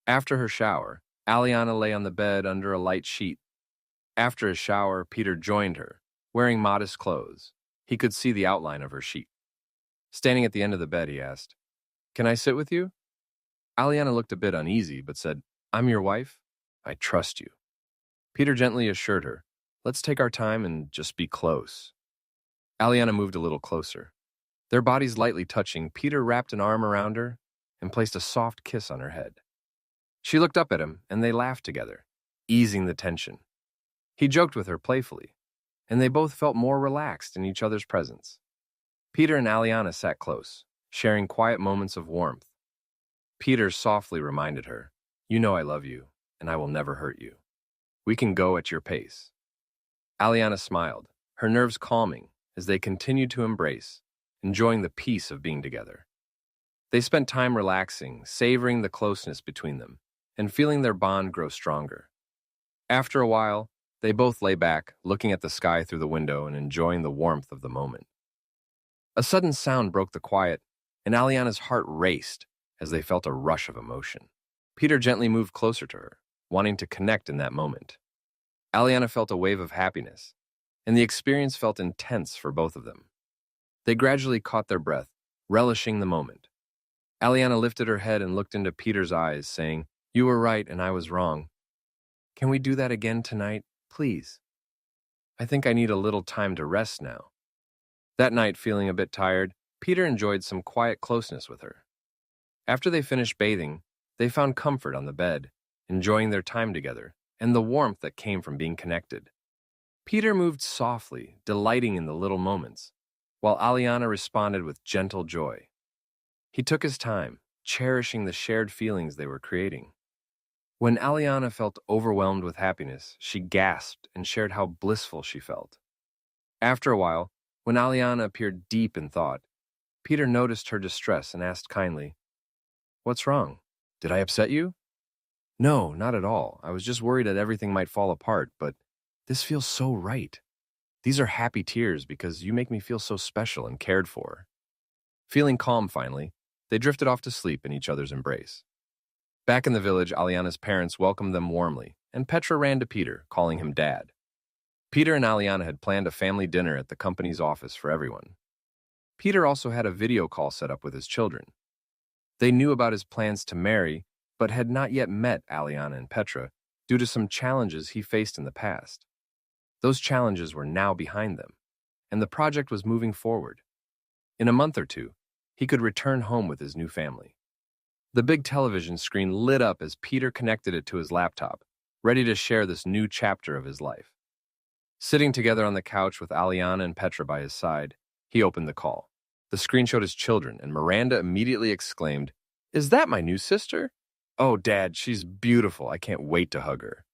After her shower, Aliana lay on the bed under a light sheet. After his shower, Peter joined her, wearing modest clothes. He could see the outline of her sheet. Standing at the end of the bed, he asked, "Can I sit with you?" Aliana looked a bit uneasy, but said, "I'm your wife. I trust you." Peter gently assured her, "Let's take our time and just be close." Aliana moved a little closer. Their bodies lightly touching, Peter wrapped an arm around her and placed a soft kiss on her head. She looked up at him, and they laughed together, easing the tension. He joked with her playfully, and they both felt more relaxed in each other's presence. Peter and Aliana sat close, sharing quiet moments of warmth. Peter softly reminded her, "You know I love you, and I will never hurt you. We can go at your pace." Aliana smiled, her nerves calming as they continued to embrace, enjoying the peace of being together. They spent time relaxing, savoring the closeness between them, and feeling their bond grow stronger. After a while, they both lay back, looking at the sky through the window and enjoying the warmth of the moment. A sudden sound broke the quiet, and Aliana's heart raced as they felt a rush of emotion. Peter gently moved closer to her, wanting to connect in that moment. Aliana felt a wave of happiness, and the experience felt intense for both of them. They gradually caught their breath, relishing the moment. Aliana lifted her head and looked into Peter's eyes, saying, "You were right and I was wrong. Can we do that again tonight, please? I think I need a little time to rest now." That night, feeling a bit tired, Peter enjoyed some quiet closeness with her. After they finished bathing, they found comfort on the bed, enjoying their time together and the warmth that came from being connected. Peter moved softly, delighting in the little moments, while Aliana responded with gentle joy. He took his time, cherishing the shared feelings they were creating. When Aliana felt overwhelmed with happiness, she gasped and shared how blissful she felt. After a while, when Aliana appeared deep in thought, Peter noticed her distress and asked kindly, "What's wrong? Did I upset you?" "No, not at all. I was just worried that everything might fall apart, but this feels so right. These are happy tears because you make me feel so special and cared for." Feeling calm finally, they drifted off to sleep in each other's embrace. Back in the village, Aliana's parents welcomed them warmly, and Petra ran to Peter, calling him Dad. Peter and Aliana had planned a family dinner at the company's office for everyone. Peter also had a video call set up with his children. They knew about his plans to marry, but had not yet met Aliana and Petra due to some challenges he faced in the past. Those challenges were now behind them, and the project was moving forward. In a month or two, he could return home with his new family. The big television screen lit up as Peter connected it to his laptop, ready to share this new chapter of his life. Sitting together on the couch with Aliana and Petra by his side, he opened the call. The screen showed his children, and Miranda immediately exclaimed, "Is that my new sister? Oh, Dad, she's beautiful. I can't wait to hug her."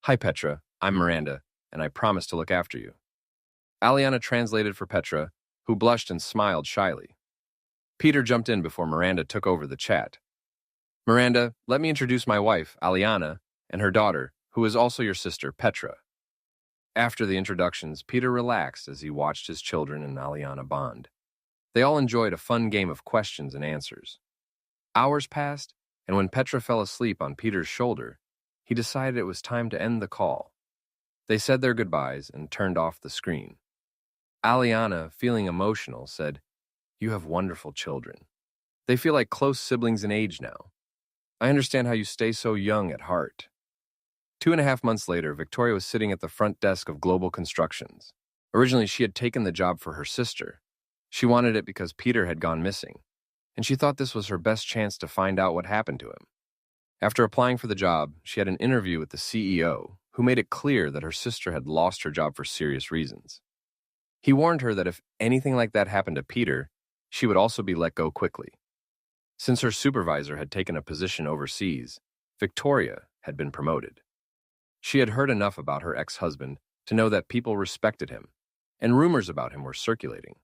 "Hi, Petra. I'm Miranda, and I promise to look after you." Aliana translated for Petra, who blushed and smiled shyly. Peter jumped in before Miranda took over the chat. "Miranda, let me introduce my wife, Aliana, and her daughter, who is also your sister, Petra." After the introductions, Peter relaxed as he watched his children and Aliana bond. They all enjoyed a fun game of questions and answers. Hours passed, and when Petra fell asleep on Peter's shoulder, he decided it was time to end the call. They said their goodbyes and turned off the screen. Aliana, feeling emotional, said, "You have wonderful children. They feel like close siblings in age now. I understand how you stay so young at heart." 2.5 months later, Victoria was sitting at the front desk of Global Constructions. Originally, she had taken the job for her sister. She wanted it because Peter had gone missing, and she thought this was her best chance to find out what happened to him. After applying for the job, she had an interview with the CEO, who made it clear that her sister had lost her job for serious reasons. He warned her that if anything like that happened to Peter, she would also be let go quickly. Since her supervisor had taken a position overseas, Victoria had been promoted. She had heard enough about her ex-husband to know that people respected him, and rumors about him were circulating.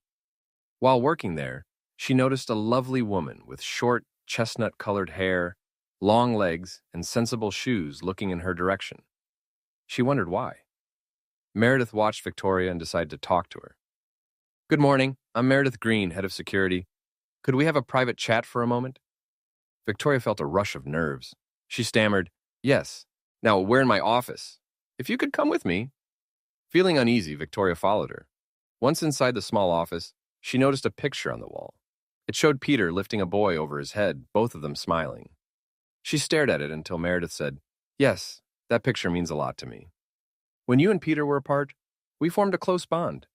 While working there, she noticed a lovely woman with short, chestnut-colored hair, long legs, and sensible shoes looking in her direction. She wondered why. Meredith watched Victoria and decided to talk to her. "Good morning. I'm Meredith Green, head of security. Could we have a private chat for a moment?" Victoria felt a rush of nerves. She stammered, "Yes. Now, we're in my office. If you could come with me." Feeling uneasy, Victoria followed her. Once inside the small office, she noticed a picture on the wall. It showed Peter lifting a boy over his head, both of them smiling. She stared at it until Meredith said, "Yes, that picture means a lot to me. When you and Peter were apart, we formed a close bond.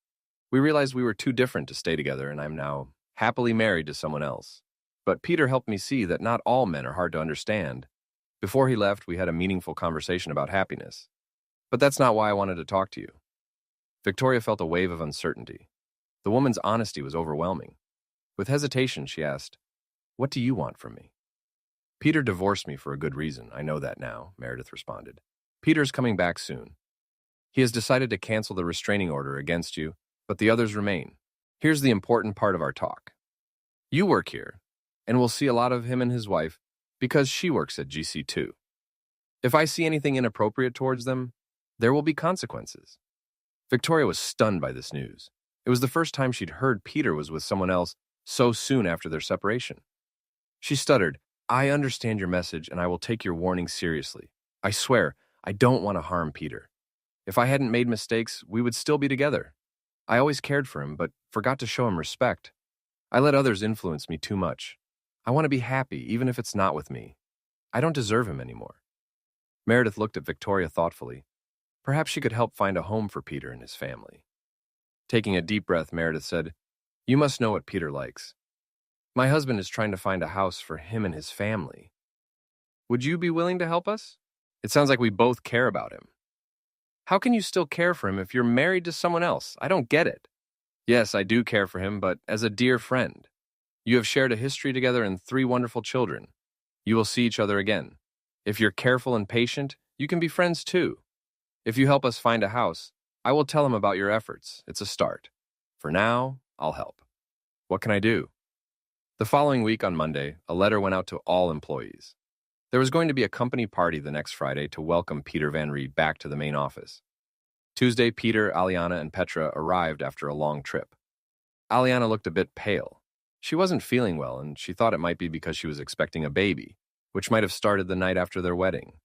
We realized we were too different to stay together, and I'm now happily married to someone else. But Peter helped me see that not all men are hard to understand. Before he left, we had a meaningful conversation about happiness. But that's not why I wanted to talk to you. Victoria felt a wave of uncertainty. The woman's honesty was overwhelming. With hesitation, she asked, "What do you want from me?" "Peter divorced me for a good reason. I know that now," Meredith responded. "Peter's coming back soon. He has decided to cancel the restraining order against you, but the others remain. Here's the important part of our talk. You work here, and we'll see a lot of him and his wife because she works at GC too. If I see anything inappropriate towards them, there will be consequences." Victoria was stunned by this news. It was the first time she'd heard Peter was with someone else so soon after their separation. She stuttered, "I understand your message, and I will take your warning seriously. I swear, I don't want to harm Peter. If I hadn't made mistakes, we would still be together. I always cared for him, but forgot to show him respect. I let others influence me too much. I want to be happy, even if it's not with me. I don't deserve him anymore." Meredith looked at Victoria thoughtfully. Perhaps she could help find a home for Peter and his family. Taking a deep breath, Meredith said, "You must know what Peter likes. My husband is trying to find a house for him and his family. Would you be willing to help us? It sounds like we both care about him." "How can you still care for him if you're married to someone else? I don't get it." "Yes, I do care for him, but as a dear friend. You have shared a history together and 3 wonderful children. You will see each other again. If you're careful and patient, you can be friends too. If you help us find a house, I will tell him about your efforts. It's a start. For now, I'll help. What can I do?" The following week on Monday, a letter went out to all employees. There was going to be a company party the next Friday to welcome Peter Van Riet back to the main office. Tuesday, Peter, Aliana, and Petra arrived after a long trip. Aliana looked a bit pale. She wasn't feeling well, and she thought it might be because she was expecting a baby, which might have started the night after their wedding.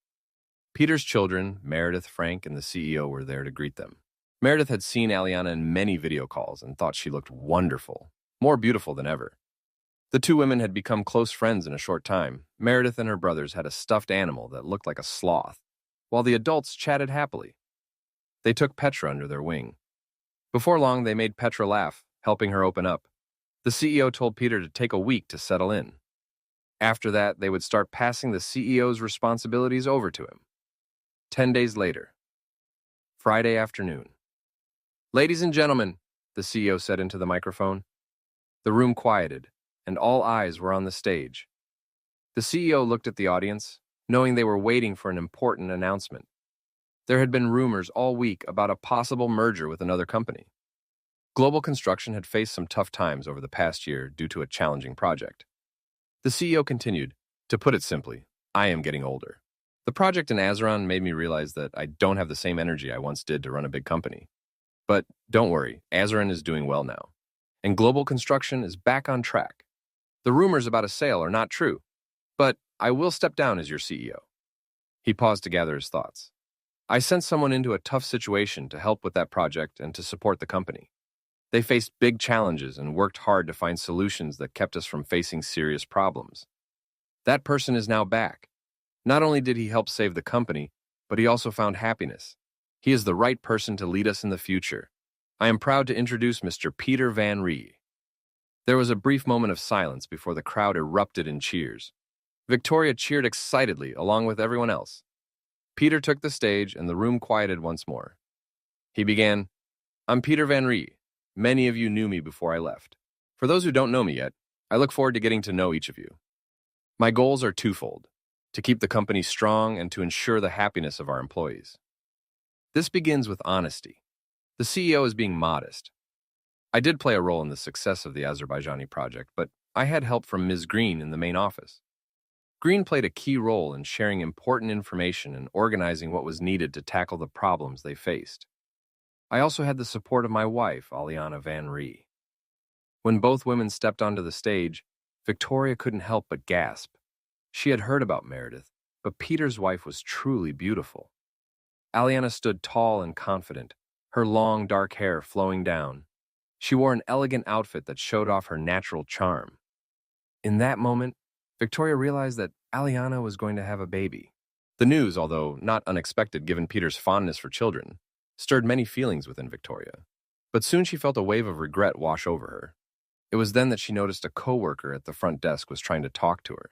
Peter's children, Meredith, Frank, and the CEO were there to greet them. Meredith had seen Aliana in many video calls and thought she looked wonderful, more beautiful than ever. The 2 women had become close friends in a short time. Meredith and her brothers had a stuffed animal that looked like a sloth, while the adults chatted happily. They took Petra under their wing. Before long, they made Petra laugh, helping her open up. The CEO told Peter to take a week to settle in. After that, they would start passing the CEO's responsibilities over to him. 10 days later, Friday afternoon. "Ladies and gentlemen," the CEO said into the microphone. The room quieted, and all eyes were on the stage. The CEO looked at the audience, knowing they were waiting for an important announcement. There had been rumors all week about a possible merger with another company. Global Construction had faced some tough times over the past year due to a challenging project. The CEO continued, "To put it simply, I am getting older. The project in Azeron made me realize that I don't have the same energy I once did to run a big company. But don't worry, Azeron is doing well now, and Global Construction is back on track. The rumors about a sale are not true, but I will step down as your CEO." He paused to gather his thoughts. "I sent someone into a tough situation to help with that project and to support the company. They faced big challenges and worked hard to find solutions that kept us from facing serious problems. That person is now back. Not only did he help save the company, but he also found happiness. He is the right person to lead us in the future. I am proud to introduce Mr. Peter Van Riet." There was a brief moment of silence before the crowd erupted in cheers. Victoria cheered excitedly along with everyone else. Peter took the stage and the room quieted once more. He began, "I'm Peter Van Riet. Many of you knew me before I left. For those who don't know me yet, I look forward to getting to know each of you. My goals are twofold: to keep the company strong and to ensure the happiness of our employees. This begins with honesty. The CEO is being modest. I did play a role in the success of the Azerbaijani project, but I had help from Ms. Green in the main office. Green played a key role in sharing important information and organizing what was needed to tackle the problems they faced. I also had the support of my wife, Aliana Van Riet." When both women stepped onto the stage, Victoria couldn't help but gasp. She had heard about Meredith, but Peter's wife was truly beautiful. Aliana stood tall and confident, her long dark hair flowing down. She wore an elegant outfit that showed off her natural charm. In that moment, Victoria realized that Aliana was going to have a baby. The news, although not unexpected given Peter's fondness for children, stirred many feelings within Victoria. But soon she felt a wave of regret wash over her. It was then that she noticed a coworker at the front desk was trying to talk to her.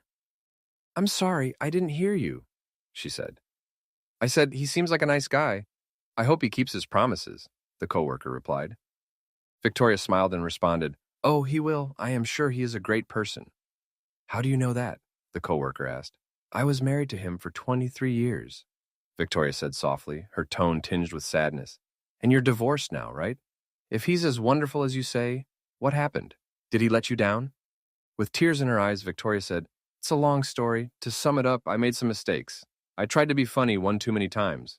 "I'm sorry, I didn't hear you," she said. "I said, he seems like a nice guy. I hope he keeps his promises, the coworker replied. Victoria smiled and responded, Oh, he will. I am sure he is a great person. How do you know that? The coworker asked. I was married to him for 23 years, Victoria said softly, her tone tinged with sadness. And you're divorced now, right? If he's as wonderful as you say, what happened? Did he let you down? With tears in her eyes, Victoria said, It's a long story. To sum it up, I made some mistakes. I tried to be funny one too many times.